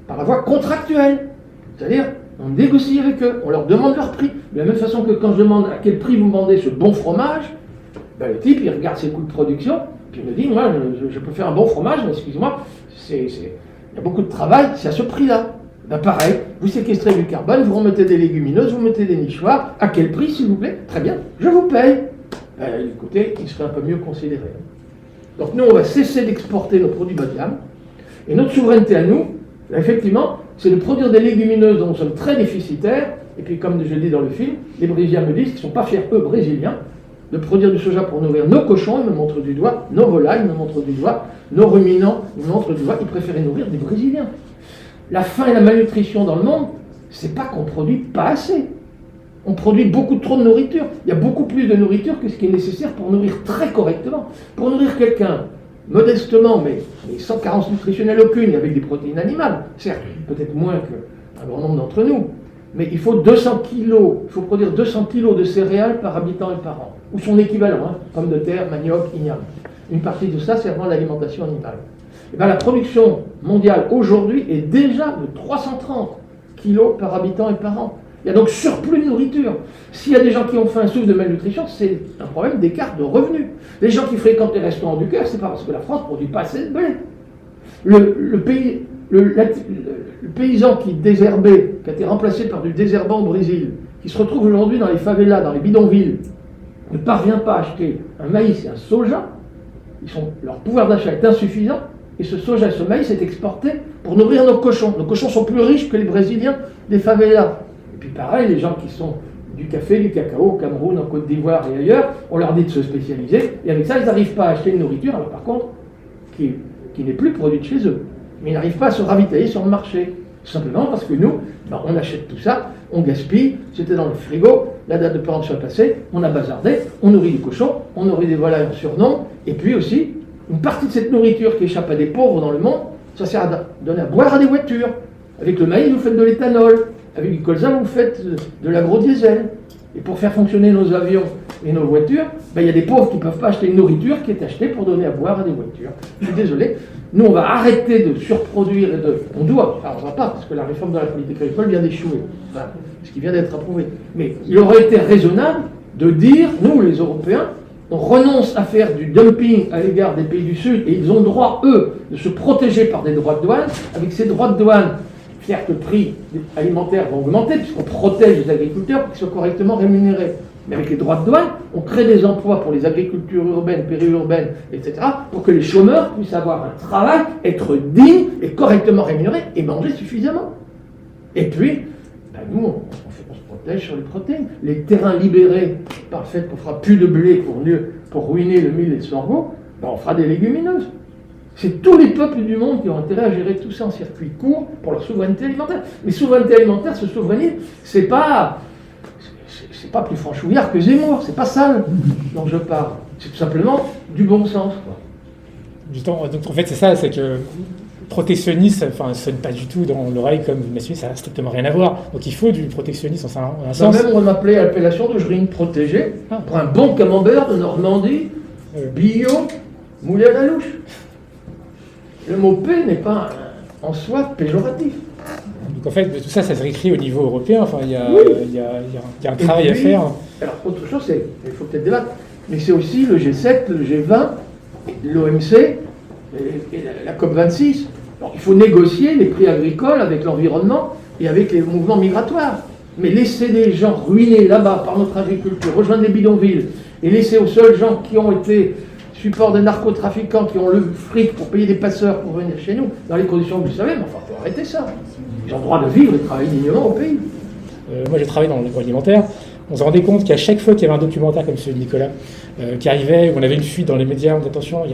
par la voie contractuelle. C'est-à-dire, on négocie avec eux, on leur demande leur prix. De la même façon que quand je demande à quel prix vous vendez ce bon fromage, ben, le type, il regarde ses coûts de production, puis il me dit, moi, je peux faire un bon fromage, mais excusez-moi, il y a beaucoup de travail, c'est à ce prix-là. Ben pareil, vous séquestrez du carbone, vous remettez des légumineuses, vous mettez des nichoirs, à quel prix, s'il vous plaît? Très bien, je vous paye. Ben, écoutez, il serait un peu mieux considéré. Donc nous, on va cesser d'exporter nos produits bas de gamme, et notre souveraineté à nous, effectivement, c'est de produire des légumineuses dont nous sommes très déficitaires, et puis comme je le dis dans le film, les Brésiliens me disent qu'ils ne sont pas fiers, eux, Brésiliens, de produire du soja pour nourrir nos cochons, ils me montrent du doigt, nos volailles, ils me montrent du doigt, nos ruminants, ils me montrent du doigt, ils préféraient nourrir des Brésiliens. La faim et la malnutrition dans le monde, c'est pas qu'on produit pas assez. On produit beaucoup trop de nourriture. Il y a beaucoup plus de nourriture que ce qui est nécessaire pour nourrir très correctement. Pour nourrir quelqu'un, modestement, mais sans carence nutritionnelle aucune, et avec des protéines animales, certes, peut-être moins qu'un grand nombre d'entre nous, mais il faut 200 kilos, il faut produire 200 kilos de céréales par habitant et par an, ou son équivalent, hein, pommes de terre, manioc, igname. Une partie de ça servant à l'alimentation animale. Et bien, la production mondiale aujourd'hui est déjà de 330 kilos par habitant et par an. Il y a donc surplus de nourriture. S'il y a des gens qui ont faim, souffrent de malnutrition, c'est un problème d'écart de revenus. Les gens qui fréquentent les restaurants du cœur, c'est pas parce que la France ne produit pas assez de blé. Le paysan qui désherbait, qui a été remplacé par du désherbant au Brésil, qui se retrouve aujourd'hui dans les favelas, dans les bidonvilles, ne parvient pas à acheter un maïs et un soja, leur pouvoir d'achat est insuffisant, et ce soja et ce maïs est exporté pour nourrir nos cochons. Nos cochons sont plus riches que les Brésiliens des favelas. Et puis pareil, les gens qui sont du café, du cacao, au Cameroun, en Côte d'Ivoire et ailleurs, on leur dit de se spécialiser, et avec ça, ils n'arrivent pas à acheter une nourriture, alors par contre, qui n'est plus produite chez eux. Mais ils n'arrivent pas à se ravitailler sur le marché. Tout simplement parce que nous, on achète tout ça, on gaspille, c'était dans le frigo, la date de péremption est passée, on a bazardé, on nourrit des cochons, on nourrit des volailles en surnom, et puis aussi, une partie de cette nourriture qui échappe à des pauvres dans le monde, ça sert à donner à boire à des voitures. Avec le maïs, vous faites de l'éthanol. Avec du colza, vous faites de l'agro-diesel. Et pour faire fonctionner nos avions et nos voitures, il y a des pauvres qui ne peuvent pas acheter une nourriture qui est achetée pour donner à boire à des voitures. Je suis désolé. Nous, on va arrêter de surproduire et de... On doit, enfin, on ne va pas, parce que la réforme de la politique agricole vient d'échouer. Enfin, ce qui vient d'être approuvé. Mais il aurait été raisonnable de dire, nous, les Européens, on renonce à faire du dumping à l'égard des pays du Sud, et ils ont droit, eux, de se protéger par des droits de douane. Avec ces droits de douane, certes, le prix alimentaire va augmenter, puisqu'on protège les agriculteurs pour qu'ils soient correctement rémunérés. Mais avec les droits de douane, on crée des emplois pour les agricultures urbaines, périurbaines, etc., pour que les chômeurs puissent avoir un travail, être dignes et correctement rémunérés et manger suffisamment. Et puis, nous, on se protège sur les protéines. Les terrains libérés par le fait qu'on fera plus de blé pour ruiner le mil et le sorgho, on fera des légumineuses. C'est tous les peuples du monde qui ont intérêt à gérer tout ça en circuit court pour leur souveraineté alimentaire. Mais souveraineté alimentaire, ce souverainisme, c'est pas plus franchouillard que Zemmour, c'est pas ça dont je parle. C'est tout simplement du bon sens, quoi. Donc en fait, c'est ça, c'est que protectionniste, enfin, sonne pas du tout dans l'oreille comme vous m'assumez, ça n'a strictement rien à voir. Donc il faut du protectionnisme en un sens. Même on m'appelait à l'appellation d'augerine protégée pour un bon camembert de Normandie, bio, moulé à la louche. Le mot paix n'est pas en soi péjoratif. Donc en fait, tout ça, ça se réécrit au niveau européen. Enfin, il y a un travail à faire. Alors autre chose, il faut peut-être débattre, mais c'est aussi le G7, le G20 l'OMC et la COP26. Donc, il faut négocier les prix agricoles avec l'environnement et avec les mouvements migratoires. Mais laisser des gens ruinés là-bas par notre agriculture, rejoindre les bidonvilles, et laisser aux seuls gens qui ont été support de narcotrafiquants, qui ont le fric pour payer des passeurs pour venir chez nous, dans les conditions que vous savez, mais enfin, il faut arrêter ça. Ils ont le droit de vivre et de travailler dignement au pays. Moi, j'ai travaillé dans l'agroalimentaire. On se rendait compte qu'à chaque fois qu'il y avait un documentaire comme celui de Nicolas qui arrivait, où on avait une fuite dans les médias, on dit attention, il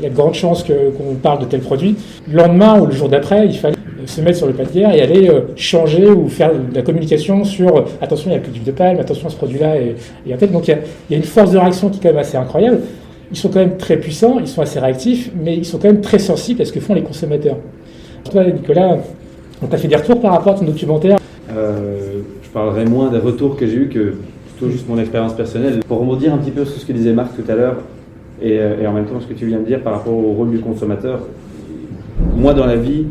y a de grandes chances qu'on parle de tel produit. Le lendemain ou le jour d'après, il fallait se mettre sur le pas de guerre et aller changer ou faire de la communication sur attention, il n'y a plus d'huile de palme, attention, ce produit-là est en tête. Donc il y a une force de réaction qui est quand même assez incroyable. Ils sont quand même très puissants, ils sont assez réactifs, mais ils sont quand même très sensibles à ce que font les consommateurs. Toi, Nicolas, on t'a fait des retours par rapport à ton documentaire? Je parlerai moins des retours que j'ai eus que plutôt juste mon expérience personnelle. Pour rebondir un petit peu sur ce que disait Marc tout à l'heure, et en même temps ce que tu viens de dire par rapport au rôle du consommateur, moi dans la vie,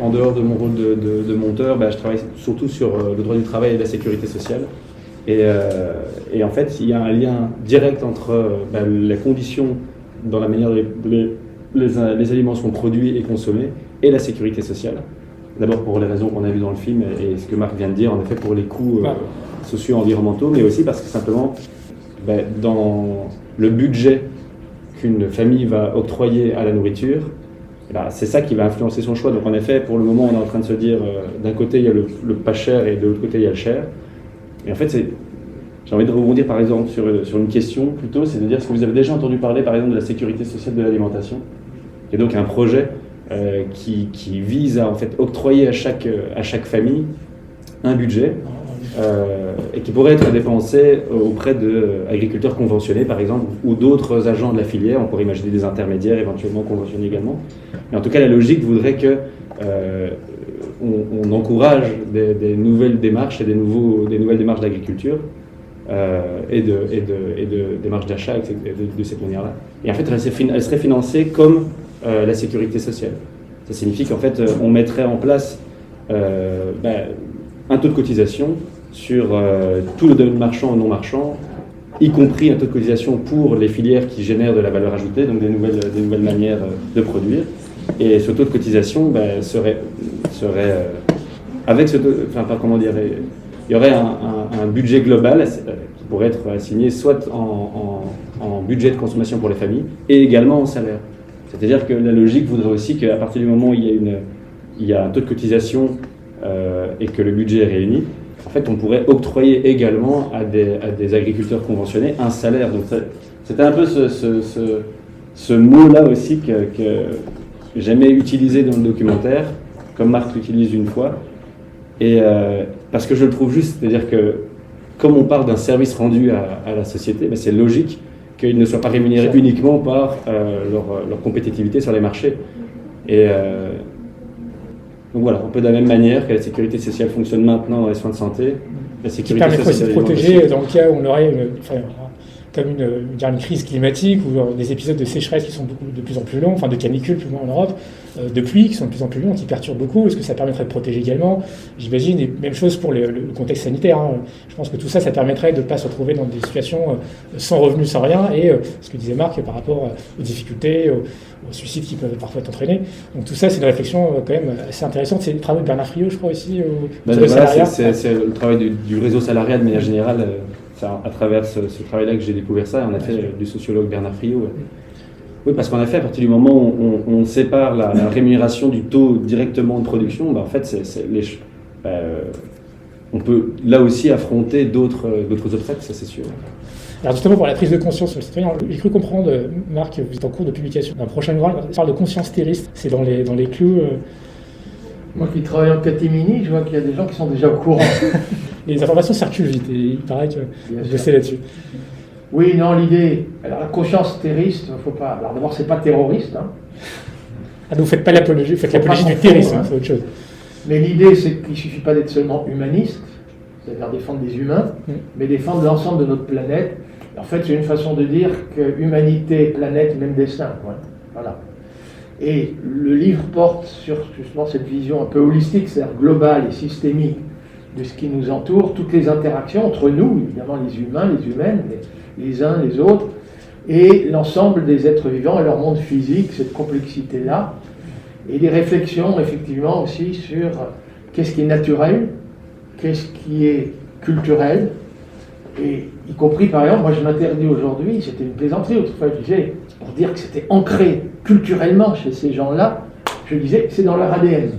en dehors de mon rôle de monteur, je travaille surtout sur le droit du travail et la sécurité sociale. Et en fait, il y a un lien direct entre les conditions dans la manière dont les aliments sont produits et consommés et la sécurité sociale. D'abord pour les raisons qu'on a vues dans le film et ce que Marc vient de dire, en effet pour les coûts socio-environnementaux, mais aussi parce que simplement, dans le budget qu'une famille va octroyer à la nourriture, c'est ça qui va influencer son choix. Donc en effet, pour le moment, on est en train de se dire, d'un côté il y a le pas cher et de l'autre côté il y a le cher. Et en fait, j'ai envie de rebondir par exemple sur une question plutôt, c'est de dire, est-ce que vous avez déjà entendu parler par exemple de la sécurité sociale de l'alimentation? Et donc un projet qui vise à en fait octroyer à chaque famille un budget et qui pourrait être dépensé auprès d'agriculteurs conventionnés par exemple ou d'autres agents de la filière. On pourrait imaginer des intermédiaires éventuellement conventionnés également. Mais en tout cas, la logique voudrait que on encourage des nouvelles démarches et des nouvelles démarches d'agriculture et de démarches d'achat de cette manière-là. Et en fait, elle serait financée comme la sécurité sociale. Ça signifie qu'en fait, on mettrait en place un taux de cotisation sur tout le domaine marchand et non marchand, y compris un taux de cotisation pour les filières qui génèrent de la valeur ajoutée, donc des nouvelles manières de produire. Et ce taux de cotisation serait avec ce taux, il y aurait un budget global qui pourrait être assigné soit en budget de consommation pour les familles et également en salaire. C'est-à-dire que la logique voudrait aussi qu'à partir du moment où il y a un taux de cotisation et que le budget est réuni, en fait, on pourrait octroyer également à des agriculteurs conventionnés un salaire. Donc c'était un peu ce mot-là aussi que j'aimais utiliser dans le documentaire, comme Marc l'utilise une fois, et parce que je le trouve juste, c'est-à-dire que comme on parle d'un service rendu à la société, c'est logique qu'ils ne soient pas rémunérés uniquement par leur compétitivité sur les marchés. Et donc voilà, un peu de la même manière que la sécurité sociale fonctionne maintenant dans les soins de santé, la sécurité sociale aussi de protéger dans le cas où on aurait une crise climatique ou des épisodes de sécheresse qui sont de plus en plus longs, de canicules plus loin en Europe, de pluies qui sont de plus en plus longues, qui perturbent beaucoup. Est-ce que ça permettrait de protéger également? J'imagine, et même chose pour le contexte sanitaire. Je pense que tout ça permettrait de ne pas se retrouver dans des situations sans revenus, sans rien, et ce que disait Marc par rapport aux difficultés, aux suicides qui peuvent parfois être entraînés. Donc tout ça, c'est une réflexion quand même assez intéressante. C'est le travail de Bernard Friot, je crois aussi. C'est le travail du réseau salarial de manière générale. À travers ce travail-là que j'ai découvert ça, en effet, du sociologue Bernard Friot. Oui, parce qu'en effet, à partir du moment où on sépare la rémunération du taux directement de production, en fait, on peut là aussi affronter d'autres obstacles, ça c'est sûr. Alors justement, pour la prise de conscience sur le citoyen, j'ai cru comprendre, Marc, vous êtes en cours de publication d'un prochain ouvrage, on parle de conscience terroriste, c'est dans les clous. Moi qui travaille en catémini, je vois qu'il y a des gens qui sont déjà au courant. Les informations circulent vite et il paraît que je sais là-dessus. Oui, non, l'idée. Alors la conscience terroriste, il ne faut pas. Alors d'abord, c'est pas terroriste. Ah, donc vous faites pas l'apologie, vous faites l'apologie du terrorisme, c'est autre chose. Mais l'idée, c'est qu'il ne suffit pas d'être seulement humaniste, c'est-à-dire défendre des humains, mais défendre l'ensemble de notre planète. En fait, c'est une façon de dire que humanité, planète, même destin. Voilà. Et le livre porte sur justement cette vision un peu holistique, c'est-à-dire globale et systémique de ce qui nous entoure, toutes les interactions entre nous, évidemment les humains, les humaines, les uns, les autres, et l'ensemble des êtres vivants et leur monde physique, cette complexité-là, et des réflexions effectivement aussi sur qu'est-ce qui est naturel, qu'est-ce qui est culturel, et y compris par exemple, moi je m'interdis aujourd'hui, c'était une plaisanterie autrefois, je disais, pour dire que c'était ancré culturellement chez ces gens-là, je disais c'est dans leur ADN.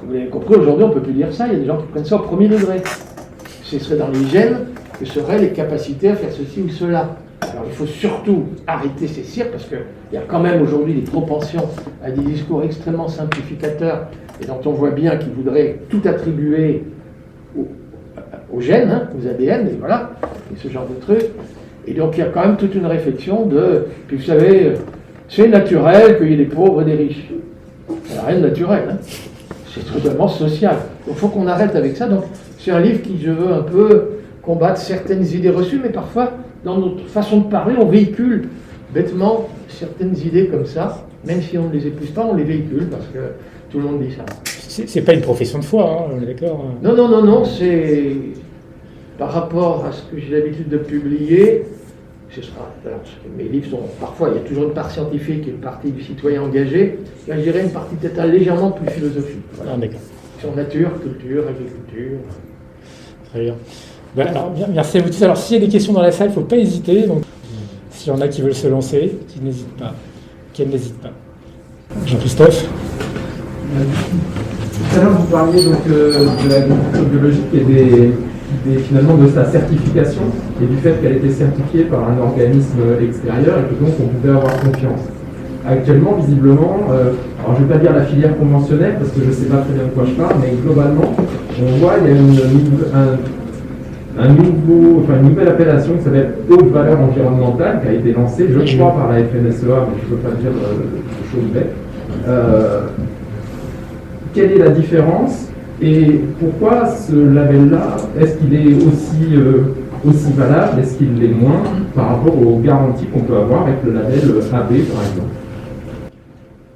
Vous avez compris, aujourd'hui on ne peut plus dire ça, il y a des gens qui prennent ça au premier degré. Ce serait dans les gènes que seraient les capacités à faire ceci ou cela. Alors il faut surtout arrêter ces cirques, parce qu'il y a quand même aujourd'hui des propensions à des discours extrêmement simplificateurs, et dont on voit bien qu'ils voudraient tout attribuer aux gènes, hein, aux ADN, et voilà, et ce genre de trucs. Et donc il y a quand même toute une réflexion de... Puis vous savez, c'est naturel qu'il y ait des pauvres et des riches. Il n'y a rien de naturel, hein. C'est totalement social. Donc il faut qu'on arrête avec ça. Donc c'est un livre qui, je veux un peu combattre certaines idées reçues, mais parfois, dans notre façon de parler, on véhicule bêtement certaines idées comme ça, même si on ne les épouse pas, on les véhicule, parce que tout le monde dit ça. C'est pas une profession de foi, hein, on est d'accord? Non, c'est par rapport à ce que j'ai l'habitude de publier, ce sera, alors, mes livres sont, parfois il y a toujours une part scientifique et une partie du citoyen engagé, là je dirais une partie peut-être légèrement plus philosophique. Voilà. Ah, d'accord. Sur nature, culture, agriculture. Très bien. Ben, alors, bien. Merci à vous tous. Alors s'il y a des questions dans la salle, il ne faut pas hésiter. Donc, s'il y en a qui veulent se lancer, qu'ils n'hésitent pas. Qu'elles n'hésitent pas. Jean-Christophe. Tout à l'heure, vous parliez donc de l'agriculture biologique et finalement de sa certification et du fait qu'elle était certifiée par un organisme extérieur et que donc on pouvait avoir confiance. Actuellement, visiblement, alors je ne vais pas dire la filière conventionnelle parce que je ne sais pas très bien de quoi je parle, mais globalement, on voit qu'il y a une nouvelle appellation qui s'appelle haute valeur environnementale qui a été lancée, je crois, par la FNSEA, mais je ne peux pas dire de choses bêtes. Quelle est la différence et pourquoi ce label-là, est-ce qu'il est aussi valable, est-ce qu'il l'est moins par rapport aux garanties qu'on peut avoir avec le label AB par exemple?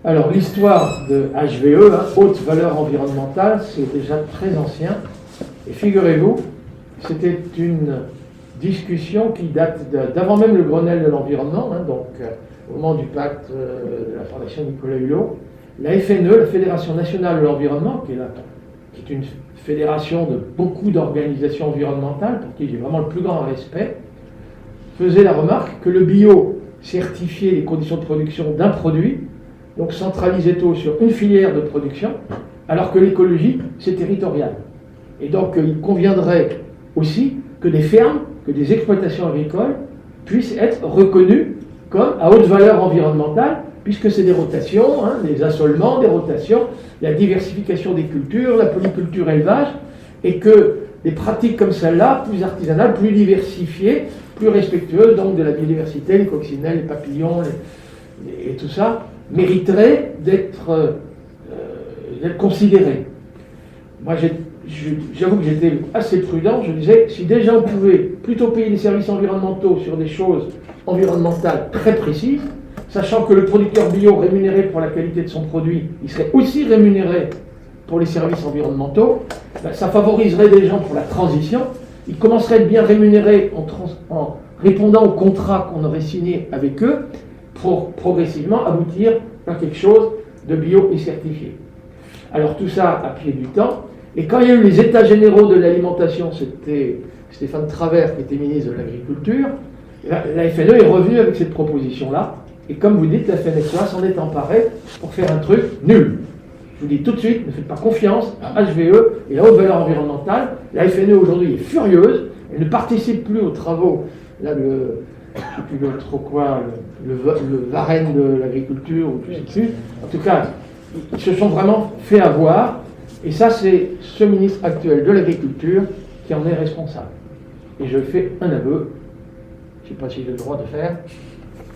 Alors l'histoire de HVE, hein, haute valeur environnementale, c'est déjà très ancien. Et figurez-vous, c'était une discussion qui date d'avant même le Grenelle de l'environnement, hein, donc au moment du pacte de la Fondation Nicolas Hulot. La FNE, la Fédération nationale de l'environnement, qui est une fédération de beaucoup d'organisations environnementales, pour qui j'ai vraiment le plus grand respect, faisait la remarque que le bio certifiait les conditions de production d'un produit, donc centralisait tout sur une filière de production, alors que l'écologie, c'est territorial. Et donc il conviendrait aussi que des fermes, que des exploitations agricoles puissent être reconnues comme à haute valeur environnementale, puisque c'est des rotations, hein, des assolements, des rotations, la diversification des cultures, la polyculture élevage, et que des pratiques comme celle-là, plus artisanales, plus diversifiées, plus respectueuses donc de la biodiversité, les coccinelles, les papillons, et tout ça, mériteraient d'être considérées. Moi, j'avoue que j'étais assez prudent, je disais, si déjà on pouvait plutôt payer des services environnementaux sur des choses environnementales très précises, sachant que le producteur bio rémunéré pour la qualité de son produit, il serait aussi rémunéré pour les services environnementaux, ben, ça favoriserait des gens pour la transition, ils commenceraient à être bien rémunérés en répondant aux contrats qu'on aurait signés avec eux, pour progressivement aboutir à quelque chose de bio et certifié. Alors tout ça à pied du temps, et quand il y a eu les états généraux de l'alimentation, c'était Stéphane Travers qui était ministre de l'Agriculture, la FNE est revenue avec cette proposition-là, et comme vous dites, la FNSEA s'en est emparée pour faire un truc nul. Je vous dis tout de suite, ne faites pas confiance à HVE et la haute valeur environnementale. La FNE aujourd'hui est furieuse, elle ne participe plus aux travaux, là, je ne sais plus trop quoi, le Varenne de l'agriculture, ou je ne sais plus. En tout cas, ils se sont vraiment fait avoir, et ça c'est ce ministre actuel de l'Agriculture qui en est responsable. Et je fais un aveu, je ne sais pas si j'ai le droit de faire,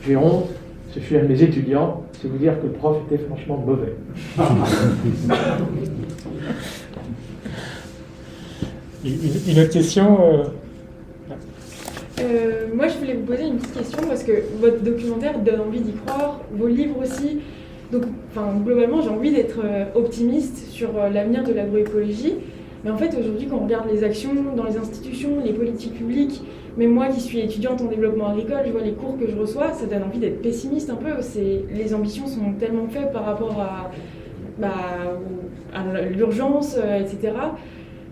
j'ai honte, ce fut un de mes étudiants, c'est vous dire que le prof était franchement mauvais. Une autre question Moi, je voulais vous poser une petite question parce que votre documentaire donne envie d'y croire, vos livres aussi. Donc, globalement, j'ai envie d'être optimiste sur l'avenir de l'agroécologie. Mais en fait, aujourd'hui, quand on regarde les actions dans les institutions, les politiques publiques, Mais moi qui suis étudiante en développement agricole, je vois les cours que je reçois, ça donne envie d'être pessimiste un peu. Les ambitions sont tellement faibles par rapport à l'urgence, etc.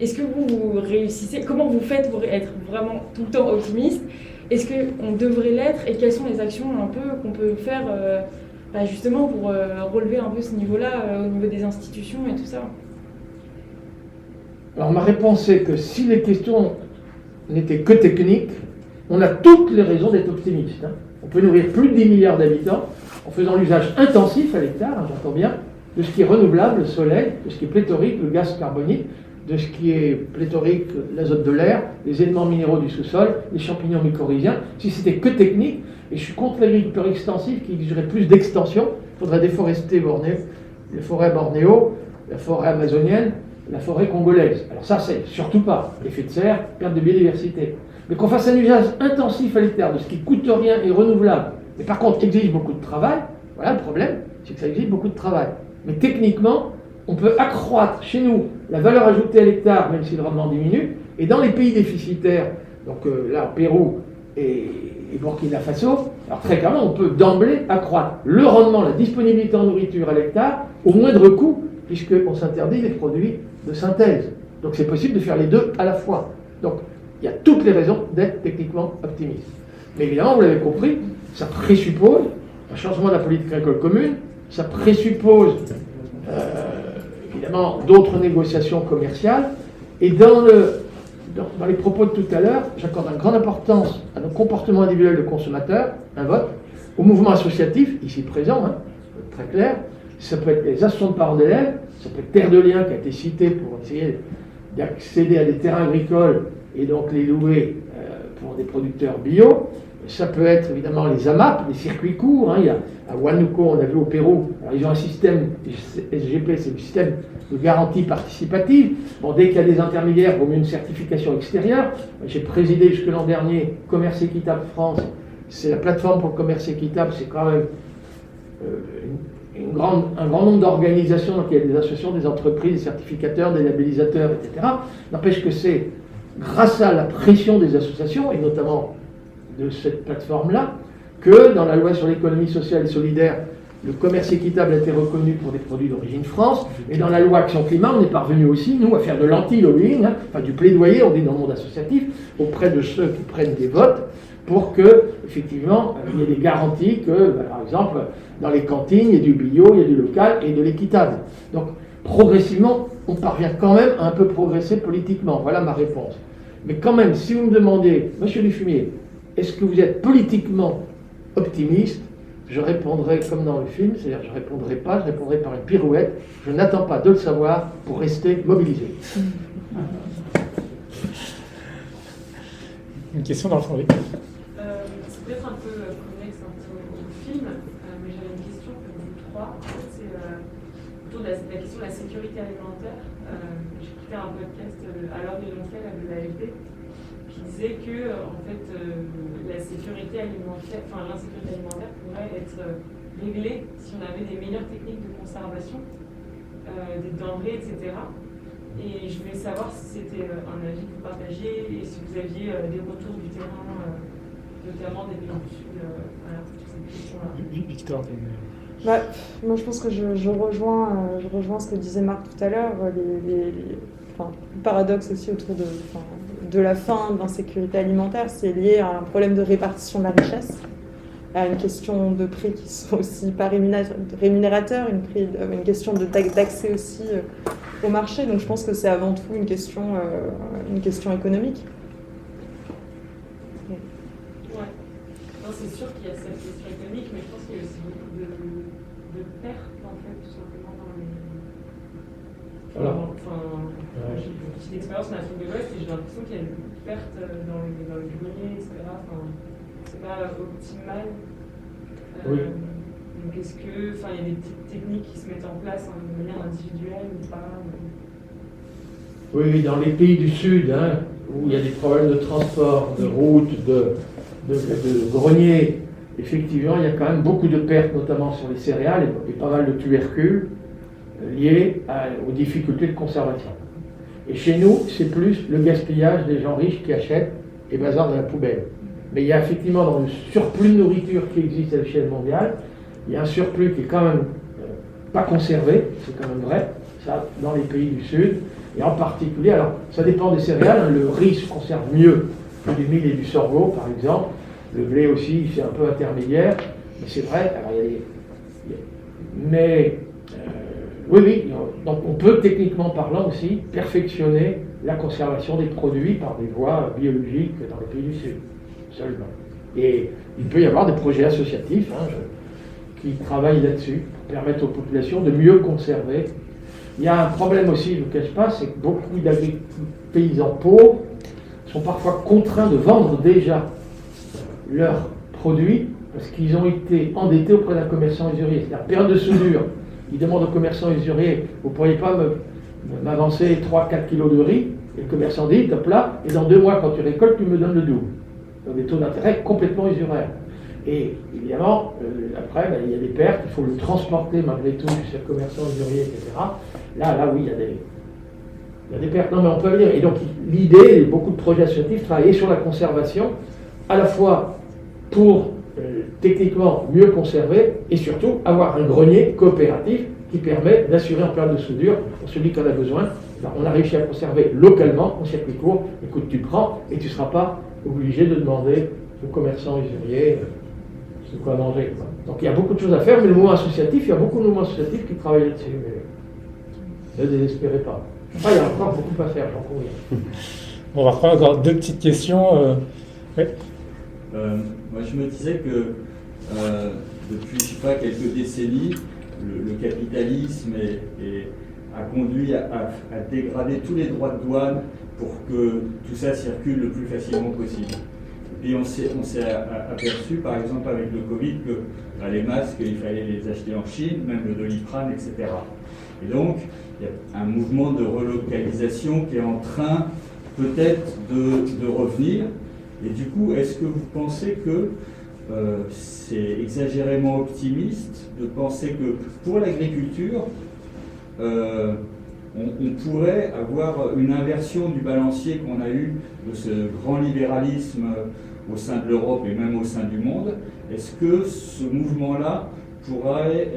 Est-ce que vous réussissez? Comment vous faites pour être vraiment tout le temps optimiste? Est-ce qu'on devrait l'être? Et quelles sont les actions un peu qu'on peut faire justement pour relever un peu ce niveau-là au niveau des institutions et tout ça? Alors ma réponse est que si les questions n'étaient que techniques, on a toutes les raisons d'être optimiste. On peut nourrir plus de 10 milliards d'habitants en faisant l'usage intensif à l'hectare, j'entends bien, de ce qui est renouvelable, le soleil, de ce qui est pléthorique, le gaz carbonique, de ce qui est pléthorique, l'azote de l'air, les éléments minéraux du sous-sol, les champignons mycorhiziens. Si c'était que technique, et je suis contre l'agriculture extensive qui exigerait plus d'extension, il faudrait déforester les forêts bornéo, la forêt amazonienne, la forêt congolaise. Alors ça, c'est surtout pas l'effet de serre, perte de biodiversité. Mais qu'on fasse un usage intensif à l'hectare de ce qui coûte rien et renouvelable, mais par contre exige beaucoup de travail, voilà le problème, c'est que ça exige beaucoup de travail. Mais techniquement, on peut accroître chez nous la valeur ajoutée à l'hectare, même si le rendement diminue, et dans les pays déficitaires, donc là, Pérou et Burkina Faso, alors très clairement, on peut d'emblée accroître le rendement, la disponibilité en nourriture à l'hectare au moindre coût, puisqu'on s'interdit les produits de synthèse. Donc c'est possible de faire les deux à la fois. Donc il y a toutes les raisons d'être techniquement optimiste. Mais évidemment, vous l'avez compris, ça présuppose un changement de la politique agricole commune, ça présuppose évidemment d'autres négociations commerciales, et dans les propos de tout à l'heure, j'accorde une grande importance à nos comportements individuels de consommateurs, un vote, au mouvement associatif, ici présent, très clair, ça peut être les associations de parents d'élèves, ça peut être Terre de Liens qui a été cité pour essayer d'accéder à des terrains agricoles et donc les louer pour des producteurs bio. Ça peut être évidemment les AMAP, les circuits courts. Il y a, à Huánuco, on a vu au Pérou, alors ils ont un système, SGP, c'est le système de garantie participative. Bon, dès qu'il y a des intermédiaires, il vaut mieux une certification extérieure. J'ai présidé jusque l'an dernier Commerce Équitable France. C'est la plateforme pour le commerce équitable, c'est quand même un grand nombre d'organisations, donc il y a des associations, des entreprises, des certificateurs, des labellisateurs, etc. N'empêche que c'est grâce à la pression des associations, et notamment de cette plateforme-là, que dans la loi sur l'économie sociale et solidaire, le commerce équitable a été reconnu pour des produits d'origine France, et dans la loi Action Climat, on est parvenu aussi, nous, à faire de l'anti-lobbying, du plaidoyer, on dit dans le monde associatif, auprès de ceux qui prennent des votes, pour que, effectivement, il y ait des garanties que, par exemple, dans les cantines, il y a du bio, il y a du local et de l'équitable. Donc, progressivement, on parvient quand même à un peu progresser politiquement. Voilà ma réponse. Mais quand même, si vous me demandez, Monsieur Dufumier, est-ce que vous êtes politiquement optimiste? Je répondrai comme dans le film, c'est-à-dire je ne répondrai pas, je répondrai par une pirouette. Je n'attends pas de le savoir pour rester mobilisé. Une question dans le fond, oui. C'est peut-être un peu connexe un peu au film, mais j'avais une question pour vous trois. En fait, c'est autour de la question de la sécurité alimentaire. J'écoutais un podcast à l'heure de l'enquête de l'AFP qui disait que en fait, la sécurité alimentaire, l'insécurité alimentaire pourrait être réglée si on avait des meilleures techniques de conservation des denrées, etc. Et je voulais savoir si c'était un avis que vous partagiez et si vous aviez des retours du terrain, notamment des pays du Sud, sur cette question-là. Victor, moi, je pense que je rejoins ce que disait Marc tout à l'heure, le paradoxe aussi autour de la faim, de l'insécurité alimentaire, c'est lié à un problème de répartition de la richesse, à une question de prix qui sont aussi pas rémunérateurs, une question d'accès aussi au marché. Donc je pense que c'est avant tout une question économique. Ouais. Non, c'est sûr qu'il y a cette question économique, mais je pense qu'il y a aussi beaucoup de pertes, en fait, tout simplement dans les... J'ai une petite expérience en Afrique de l'Ouest et j'ai l'impression qu'il y a beaucoup de pertes dans les greniers, etc. C'est pas optimal. Oui. Donc est-ce que, il y a des petites techniques qui se mettent en place de manière individuelle ou pas? Oui, dans les pays du Sud, où il y a des problèmes de transport, de routes, de greniers, effectivement, il y a quand même beaucoup de pertes, notamment sur les céréales et pas mal de tubercules liés aux difficultés de conservation. Et chez nous, c'est plus le gaspillage des gens riches qui achètent et bazardent dans la poubelle. Mais il y a effectivement dans le surplus de nourriture qui existe à l'échelle mondiale, il y a un surplus qui est quand même pas conservé, c'est quand même vrai, ça dans les pays du Sud, et en particulier, alors ça dépend des céréales, hein, le riz se conserve mieux que du mil et du sorgho par exemple, le blé aussi c'est un peu intermédiaire, mais c'est vrai, alors oui, donc on peut techniquement parlant aussi perfectionner la conservation des produits par des voies biologiques dans les pays du Sud, seulement. Et il peut y avoir des projets associatifs qui travaillent là-dessus, pour permettre aux populations de mieux conserver. Il y a un problème aussi, je ne le cache pas, c'est que beaucoup paysans pauvres sont parfois contraints de vendre déjà leurs produits parce qu'ils ont été endettés auprès d'un commerçant usurier. C'est-à-dire, période de soudure, ils demandent au commerçant usurier, vous ne pourriez pas m'avancer 3-4 kilos de riz, et le commerçant dit, top là, et dans 2 mois, quand tu récoltes, tu me donnes le double. Donc des taux d'intérêt complètement usuraires. Et évidemment, après, il y a des pertes, il faut le transporter malgré tout jusqu'à le commerçant usurier, etc. Là, oui, il y a des pertes. Non, mais on peut venir. Et donc, l'idée, beaucoup de projets associatifs travaillent sur la conservation, à la fois pour techniquement mieux conserver et surtout avoir un grenier coopératif qui permet d'assurer en période de soudure, pour celui qui en a besoin, on a réussi à conserver localement, en circuit court. Écoute, tu prends et tu ne seras pas obligé de demander au commerçant usurier de quoi manger. Quoi. Donc il y a beaucoup de choses à faire, mais le mouvement associatif, il y a beaucoup de mouvements associatifs qui travaillent là-dessus. Mais ne désespérez pas. Enfin, il y a encore beaucoup à faire, j'en conviens. On va reprendre encore 2 petites questions. Oui. Moi, je me disais que depuis, je sais pas, quelques décennies, le capitalisme a conduit à dégrader tous les droits de douane pour que tout ça circule le plus facilement possible. Et puis on s'est aperçu, par exemple avec le Covid, que les masques, il fallait les acheter en Chine, même le Doliprane, etc. Et donc, il y a un mouvement de relocalisation qui est en train peut-être de revenir. Et du coup, est-ce que vous pensez que c'est exagérément optimiste de penser que pour l'agriculture, on pourrait avoir une inversion du balancier qu'on a eu de ce grand libéralisme au sein de l'Europe et même au sein du monde? Est-ce que ce mouvement-là pourrait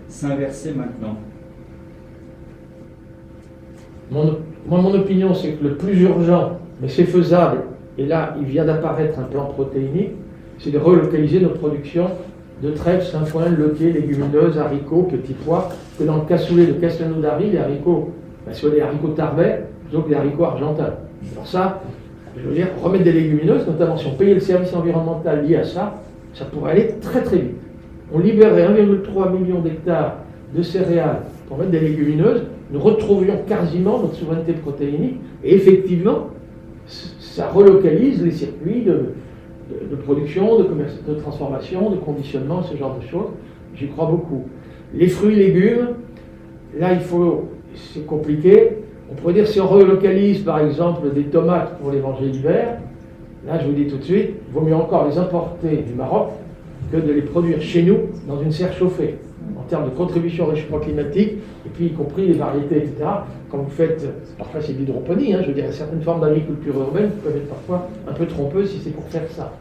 s'inverser maintenant? Mon opinion, c'est que le plus urgent, mais c'est faisable, et là, il vient d'apparaître un plan protéinique, c'est de relocaliser nos productions de trèfle, sainfoin, lequet, légumineuses, haricots, petits pois, que dans le cassoulet de Castelnaudary, les haricots, soit des haricots tarbais, plutôt que des haricots argentins. Alors ça, je veux dire, remettre des légumineuses, notamment si on payait le service environnemental lié à ça, ça pourrait aller très très vite. On libérerait 1,3 million d'hectares de céréales pour mettre des légumineuses, nous retrouvions quasiment notre souveraineté protéinique, et effectivement, ça relocalise les circuits de production, de transformation, de conditionnement, ce genre de choses. J'y crois beaucoup. Les fruits et légumes, là, c'est compliqué. On pourrait dire, si on relocalise, par exemple, des tomates pour les manger l'hiver, là, je vous dis tout de suite, il vaut mieux encore les importer du Maroc que de les produire chez nous dans une serre chauffée, en termes de contribution au réchauffement climatique, et puis y compris les variétés, etc. Quand vous faites, parfois c'est de l'hydroponie, je veux dire, certaines formes d'agriculture urbaine peuvent être parfois un peu trompeuses si c'est pour faire ça.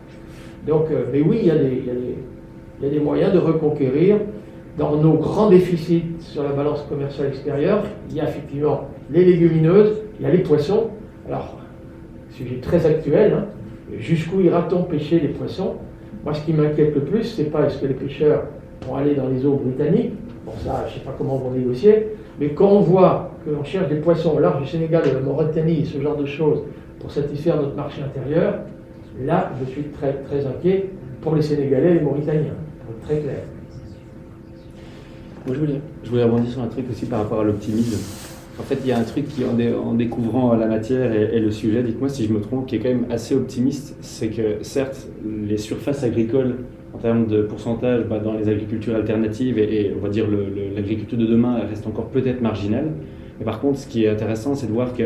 Donc, mais oui, il y a des moyens de reconquérir. Dans nos grands déficits sur la balance commerciale extérieure, il y a effectivement les légumineuses, il y a les poissons. Alors, sujet très actuel, jusqu'où ira-t-on pêcher les poissons? Moi, ce qui m'inquiète le plus, c'est pas est-ce que les pêcheurs vont aller dans les eaux britanniques, bon ça, je ne sais pas comment on va négocier, mais quand on voit qu'on cherche des poissons au large du Sénégal, de la Mauritanie, ce genre de choses, pour satisfaire notre marché intérieur, là, je suis très, très inquiet pour les Sénégalais et les Mauritaniens, pour être très clair. Moi, je voulais rebondir sur un truc aussi par rapport à l'optimisme. En fait, il y a un truc qui, en découvrant la matière et le sujet, dites-moi si je me trompe, qui est quand même assez optimiste, c'est que certes, les surfaces agricoles, en termes de pourcentage, dans les agricultures alternatives et on va dire l'agriculture de demain, elle reste encore peut-être marginale. Mais par contre, ce qui est intéressant, c'est de voir que,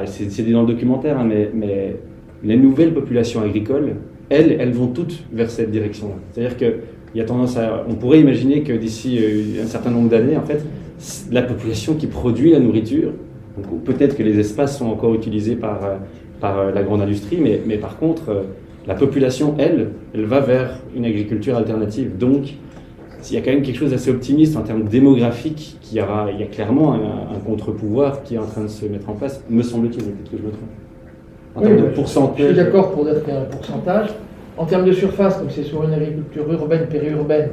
c'est dit dans le documentaire, mais les nouvelles populations agricoles, elles vont toutes vers cette direction-là. C'est-à-dire que il y a tendance on pourrait imaginer que d'ici un certain nombre d'années, en fait, la population qui produit la nourriture, donc peut-être que les espaces sont encore utilisés par par la grande industrie, mais par contre, la population, elle va vers une agriculture alternative. Donc, il y a quand même quelque chose d'assez optimiste en termes démographiques, il y a clairement un contre-pouvoir qui est en train de se mettre en place, me semble-t-il, peut-être que je me trompe. En termes de pourcentage. Je suis d'accord pour dire qu'il y a un pourcentage. En termes de surface, comme c'est souvent une agriculture urbaine, périurbaine,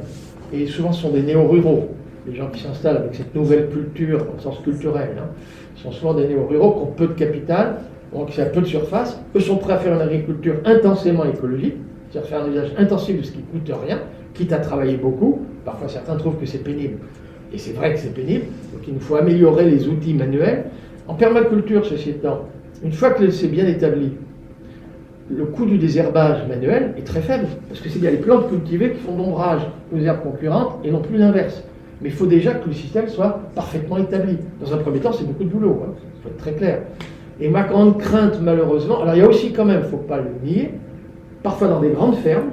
et souvent ce sont des néo-ruraux, les gens qui s'installent avec cette nouvelle culture, au sens culturel, sont souvent des néo-ruraux qui ont peu de capital, donc c'est à peu de surface. Eux sont prêts à faire une agriculture intensément écologique, c'est-à-dire faire un usage intensif de ce qui ne coûte rien, quitte à travailler beaucoup. Parfois certains trouvent que c'est pénible, et c'est vrai que c'est pénible, donc il nous faut améliorer les outils manuels. En permaculture, ceci étant, une fois que c'est bien établi, le coût du désherbage manuel est très faible, parce que c'est bien les plantes cultivées qui font d'ombrage aux herbes concurrentes et non plus l'inverse. Mais il faut déjà que le système soit parfaitement établi. Dans un premier temps, c'est beaucoup de boulot, il faut être très clair. Et ma grande crainte, malheureusement, alors il y a aussi quand même, il ne faut pas le nier, parfois dans des grandes fermes,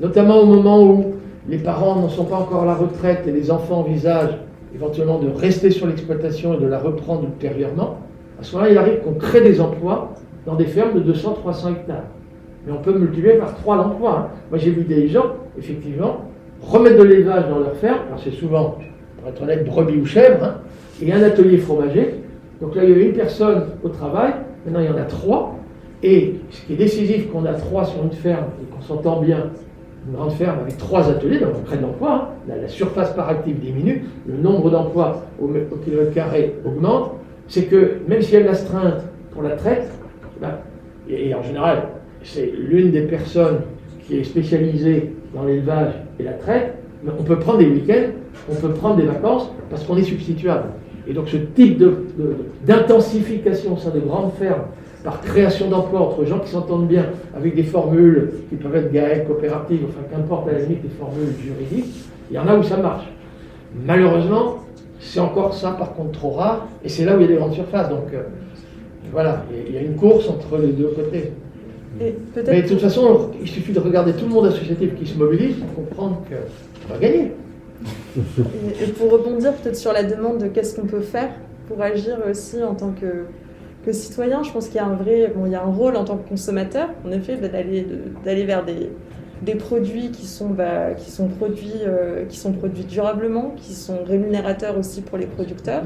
notamment au moment où les parents n'en sont pas encore à la retraite et les enfants envisagent éventuellement de rester sur l'exploitation et de la reprendre ultérieurement, à ce moment-là, il arrive qu'on crée des emplois dans des fermes de 200-300 hectares. Mais on peut multiplier par 3 l'emploi. Moi, j'ai vu des gens, effectivement, remettre de l'élevage dans leur ferme. Alors, c'est souvent, pour être honnête, brebis ou chèvres, et un atelier fromager. Donc là, il y avait une personne au travail. Maintenant, il y en a 3. Et ce qui est décisif, qu'on a 3 sur une ferme et qu'on s'entend bien, une grande ferme avec 3 ateliers, donc on crée de l'emploi. La surface par actif diminue, le nombre d'emplois au kilomètre carré augmente. C'est que même s'il y a une astreinte pour la traite, et en général, c'est l'une des personnes qui est spécialisée dans l'élevage et la traite, mais on peut prendre des week-ends, on peut prendre des vacances, parce qu'on est substituable. Et donc ce type d'intensification au sein de grandes fermes, par création d'emplois entre gens qui s'entendent bien, avec des formules qui peuvent être GAEC, coopératives, enfin qu'importe à la limite des formules juridiques, il y en a où ça marche. Malheureusement, c'est encore ça par contre trop rare, et c'est là où il y a des grandes surfaces. Donc voilà, il y a une course entre les deux côtés. Mais de toute façon, il suffit de regarder tout le monde associatif qui se mobilise pour comprendre qu'on va gagner. Et pour rebondir peut-être sur la demande de qu'est-ce qu'on peut faire pour agir aussi en tant que citoyen, je pense qu'il y a il y a un rôle en tant que consommateur, en effet, d'aller vers des produits qui sont produits durablement, qui sont rémunérateurs aussi pour les producteurs.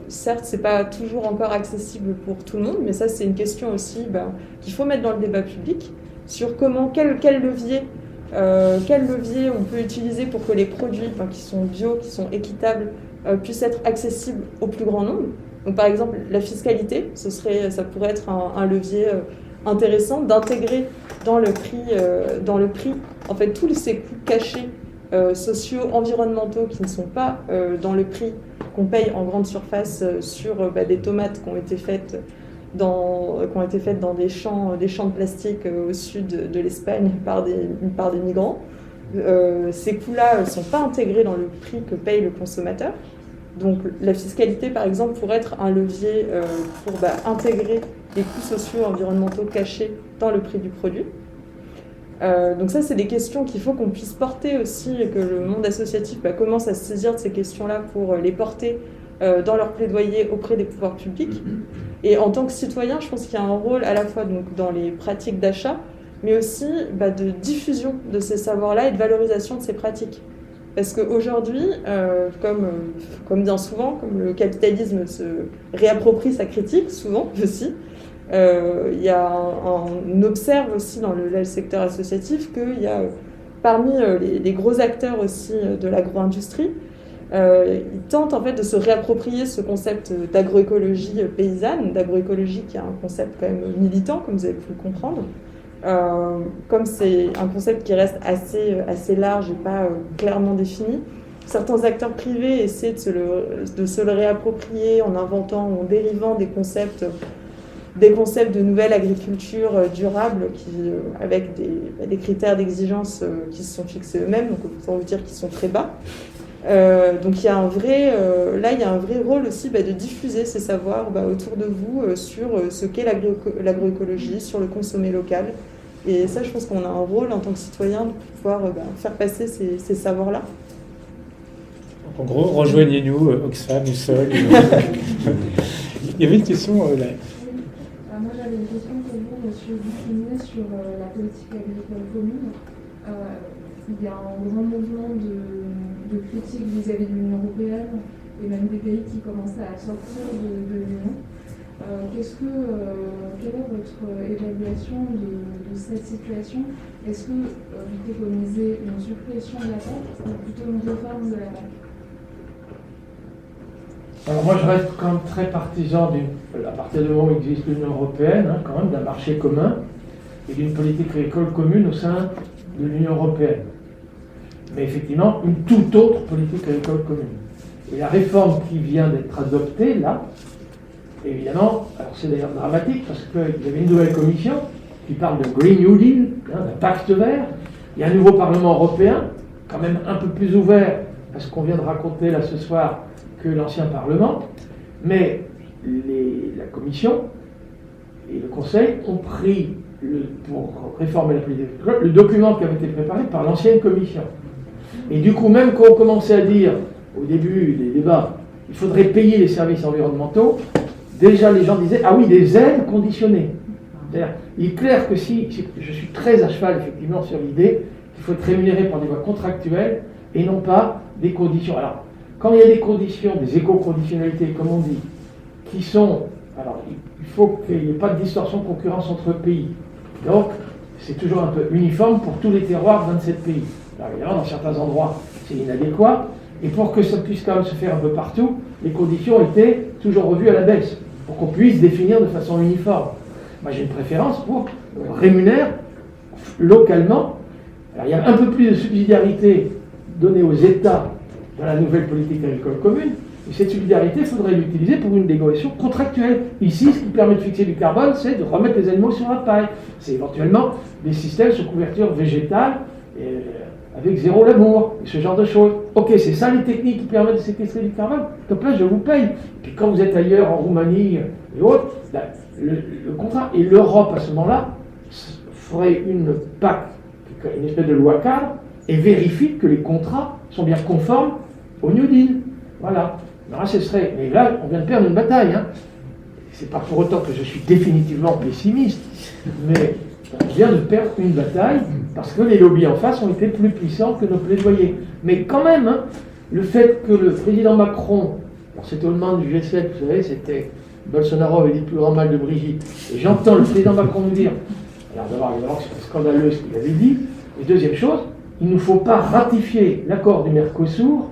Certes, c'est pas toujours encore accessible pour tout le monde, mais ça c'est une question aussi qu'il faut mettre dans le débat public sur quel levier on peut utiliser pour que les produits qui sont bio, qui sont équitables, puissent être accessibles au plus grand nombre. Donc par exemple, la fiscalité, ça pourrait être un levier intéressant d'intégrer dans le prix en fait tous ces coûts cachés sociaux, environnementaux qui ne sont pas dans le prix qu'on paye en grande surface sur des tomates qui ont été faites dans des champs de plastique au sud de l'Espagne par des migrants. Ces coûts-là ne sont pas intégrés dans le prix que paye le consommateur. Donc la fiscalité, par exemple, pourrait être un levier pour intégrer les coûts sociaux et environnementaux cachés dans le prix du produit. Donc ça, c'est des questions qu'il faut qu'on puisse porter aussi, et que le monde associatif commence à se saisir de ces questions-là pour les porter dans leur plaidoyer auprès des pouvoirs publics. Et en tant que citoyen, je pense qu'il y a un rôle à la fois donc, dans les pratiques d'achat, mais aussi de diffusion de ces savoirs-là et de valorisation de ces pratiques. Parce qu'aujourd'hui, comme bien souvent, comme le capitalisme se réapproprie sa critique, souvent aussi, on observe aussi dans le secteur associatif qu'il y a parmi les gros acteurs aussi de l'agro-industrie, ils tentent en fait de se réapproprier ce concept d'agroécologie paysanne, d'agroécologie qui est un concept quand même militant, comme vous avez pu le comprendre. Comme c'est un concept qui reste assez large et pas clairement défini, certains acteurs privés essaient de se le réapproprier en inventant ou en dérivant des concepts de nouvelle agriculture durable avec des critères d'exigence qui se sont fixés eux-mêmes, donc autant vous dire qu'ils sont très bas. Donc il y a un vrai rôle aussi de diffuser ces savoirs autour de vous sur ce qu'est l'agroécologie, sur le consommer local. Et ça, je pense qu'on a un rôle en tant que citoyen de pouvoir faire passer ces savoirs-là. En gros, rejoignez-nous, Oxfam ou Sol. Il y avait une question là. Moi, j'avais une question pour vous, Monsieur Dupuis, sur la politique agricole commune. Il y a un grand mouvement de critique vis-à-vis de l'Union européenne et même des pays qui commencent à sortir de l'Union. Quelle est votre évaluation de cette situation? Est-ce que vous préconisez une suppression de la PAC ou plutôt une réforme de la PAC? Alors moi je reste quand même très partisan à partir du moment où existe l'Union européenne, quand même d'un marché commun et d'une politique agricole commune au sein de l'Union européenne. Mais effectivement, une toute autre politique agricole commune. Et la réforme qui vient d'être adoptée là, évidemment, alors c'est d'ailleurs dramatique parce qu'il y avait une nouvelle commission qui parle de Green New Deal, d'un pacte vert. Il y a un nouveau Parlement européen, quand même un peu plus ouvert à ce qu'on vient de raconter là ce soir que l'ancien Parlement. Mais la Commission et le Conseil ont pris, pour réformer la politique agricole, le document qui avait été préparé par l'ancienne Commission. Et du coup, même quand on commençait à dire, au début des débats, il faudrait payer les services environnementaux, déjà les gens disaient, ah oui, des aides conditionnées. C'est-à-dire, il est clair que si je suis très à cheval effectivement sur l'idée qu'il faut être rémunéré par des voies contractuelles et non pas des conditions. Alors, quand il y a des conditions, des éco-conditionnalités, comme on dit, qui sont... Alors, il faut qu'il n'y ait pas de distorsion de concurrence entre pays. Donc, c'est toujours un peu uniforme pour tous les terroirs de 27 pays. Alors, évidemment, dans certains endroits, c'est inadéquat. Et pour que ça puisse quand même se faire un peu partout, les conditions étaient toujours revues à la baisse, pour qu'on puisse définir de façon uniforme. Moi, j'ai une préférence pour rémunérer localement. Alors, il y a un peu plus de subsidiarité donnée aux États dans la nouvelle politique agricole commune, et cette subsidiarité, il faudrait l'utiliser pour une négociation contractuelle. Ici, ce qui permet de fixer du carbone, c'est de remettre les animaux sur la paille. C'est éventuellement des systèmes sous couverture végétale, avec zéro labour, et ce genre de choses. Ok, c'est ça les techniques qui permettent de séquestrer du carbone. Donc là, je vous paye. Et puis quand vous êtes ailleurs, en Roumanie et autres, le contrat, et l'Europe à ce moment-là, ferait une PAC, une espèce de loi cadre, et vérifie que les contrats sont bien conformes au New Deal. Voilà. Alors là, ce serait... Mais là, on vient de perdre une bataille. C'est pas pour autant que je suis définitivement pessimiste, mais on vient de perdre une bataille parce que les lobbies en face ont été plus puissants que nos plaidoyers. Mais quand même, le fait que le président Macron, alors c'était au moment du G7, vous savez, c'était Bolsonaro avait dit plus grand mal de Brigitte, et j'entends le président Macron nous dire, alors d'abord évidemment c'était scandaleux ce qu'il avait dit, et deuxième chose, il ne faut pas ratifier l'accord du Mercosur.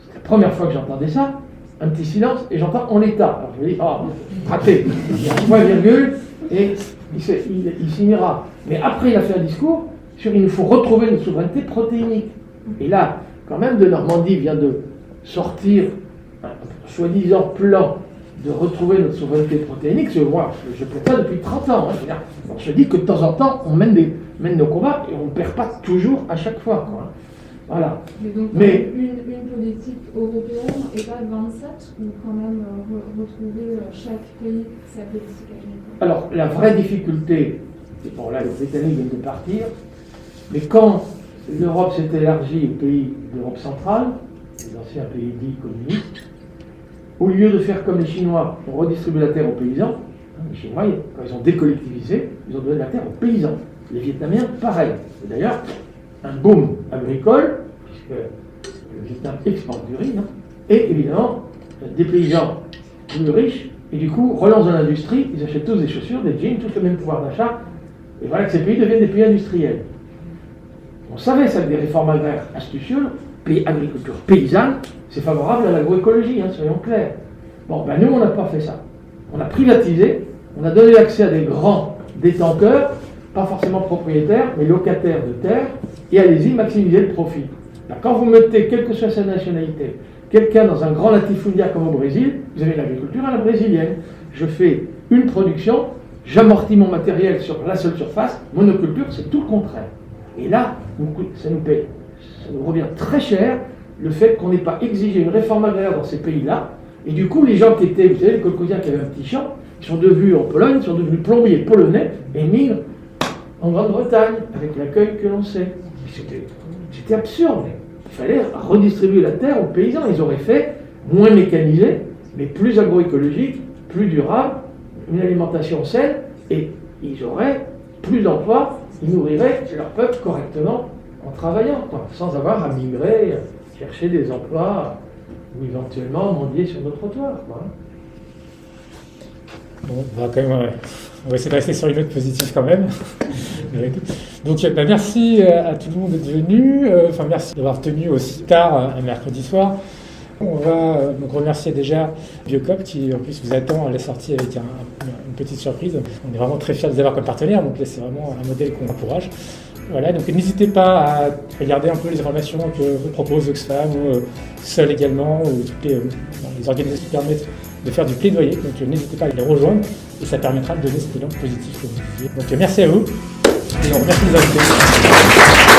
C'est la première fois que j'entendais ça, un petit silence, et j'entends en l'état. Alors je me dis, raté, il y a un point virgule, et il signera. Mais après, il a fait un discours sur il nous faut retrouver notre souveraineté protéinique. Et là, quand même, de Normandie vient de sortir un soi-disant plan de retrouver notre souveraineté protéinique. Moi, je plaide ça depuis 30 ans. Je dis que de temps en temps, on mène nos combats et on ne perd pas toujours à chaque fois. Voilà. Mais une politique européenne et pas 27 ou quand même retrouver chaque pays sa politique agricole? Alors, la vraie difficulté, c'est bon, là, les Britanniques viennent de partir, mais quand l'Europe s'est élargie aux pays d'Europe centrale, les anciens pays dits communistes, au lieu de faire comme les Chinois, on redistribue la terre aux paysans. Les Chinois, quand ils ont décollectivisé, ils ont donné la terre aux paysans. Les Vietnamiens, pareil. Et d'ailleurs, un boom agricole, puisque le Vietnam exporte du riz, et évidemment, des paysans plus riches, et du coup, relance de l'industrie, ils achètent tous des chaussures, des jeans, tous le même pouvoir d'achat, et voilà que ces pays deviennent des pays industriels. On savait ça, des réformes agraires astucieuses, pays agriculture paysanne, c'est favorable à l'agroécologie, soyons clairs. Bon, nous, on n'a pas fait ça. On a privatisé, on a donné accès à des grands détenteurs, pas forcément propriétaires, mais locataires de terre, et allez-y, maximisez le profit. Quand vous mettez, quelle que soit sa nationalité, quelqu'un dans un grand latifundia comme au Brésil, vous avez l'agriculture à la brésilienne. Je fais une production, j'amortis mon matériel sur la seule surface, monoculture, c'est tout le contraire. Et là, ça nous paye, ça nous revient très cher, le fait qu'on n'ait pas exigé une réforme agraire dans ces pays-là, et du coup, les gens qui étaient, vous savez, les colcosiens qui avaient un petit champ, ils sont devenus en Pologne, ils sont devenus plombiers polonais, et migrent en Grande-Bretagne, avec l'accueil que l'on sait. C'était absurde. Il fallait redistribuer la terre aux paysans. Ils auraient fait moins mécanisé, mais plus agroécologique, plus durable, une alimentation saine et ils auraient plus d'emplois, ils nourriraient leur peuple correctement en travaillant, quoi, sans avoir à migrer, chercher des emplois ou éventuellement mendier sur nos trottoirs. Quoi. Bon, on va quand même, on va essayer de rester sur une note positive quand même. Donc merci à tout le monde d'être venu, merci d'avoir tenu aussi tard un mercredi soir. On va donc remercier déjà Biocop qui en plus vous attend à la sortie avec une petite surprise. On est vraiment très fiers de les avoir comme partenaires, donc là c'est vraiment un modèle qu'on encourage. Voilà, donc n'hésitez pas à regarder un peu les informations que vous propose Oxfam ou Seul également, ou toutes les organisations qui permettent de faire du plaidoyer. Donc n'hésitez pas à les rejoindre et ça permettra de donner cet élan positif que vous disiez. Donc merci à vous et on remercie les invités.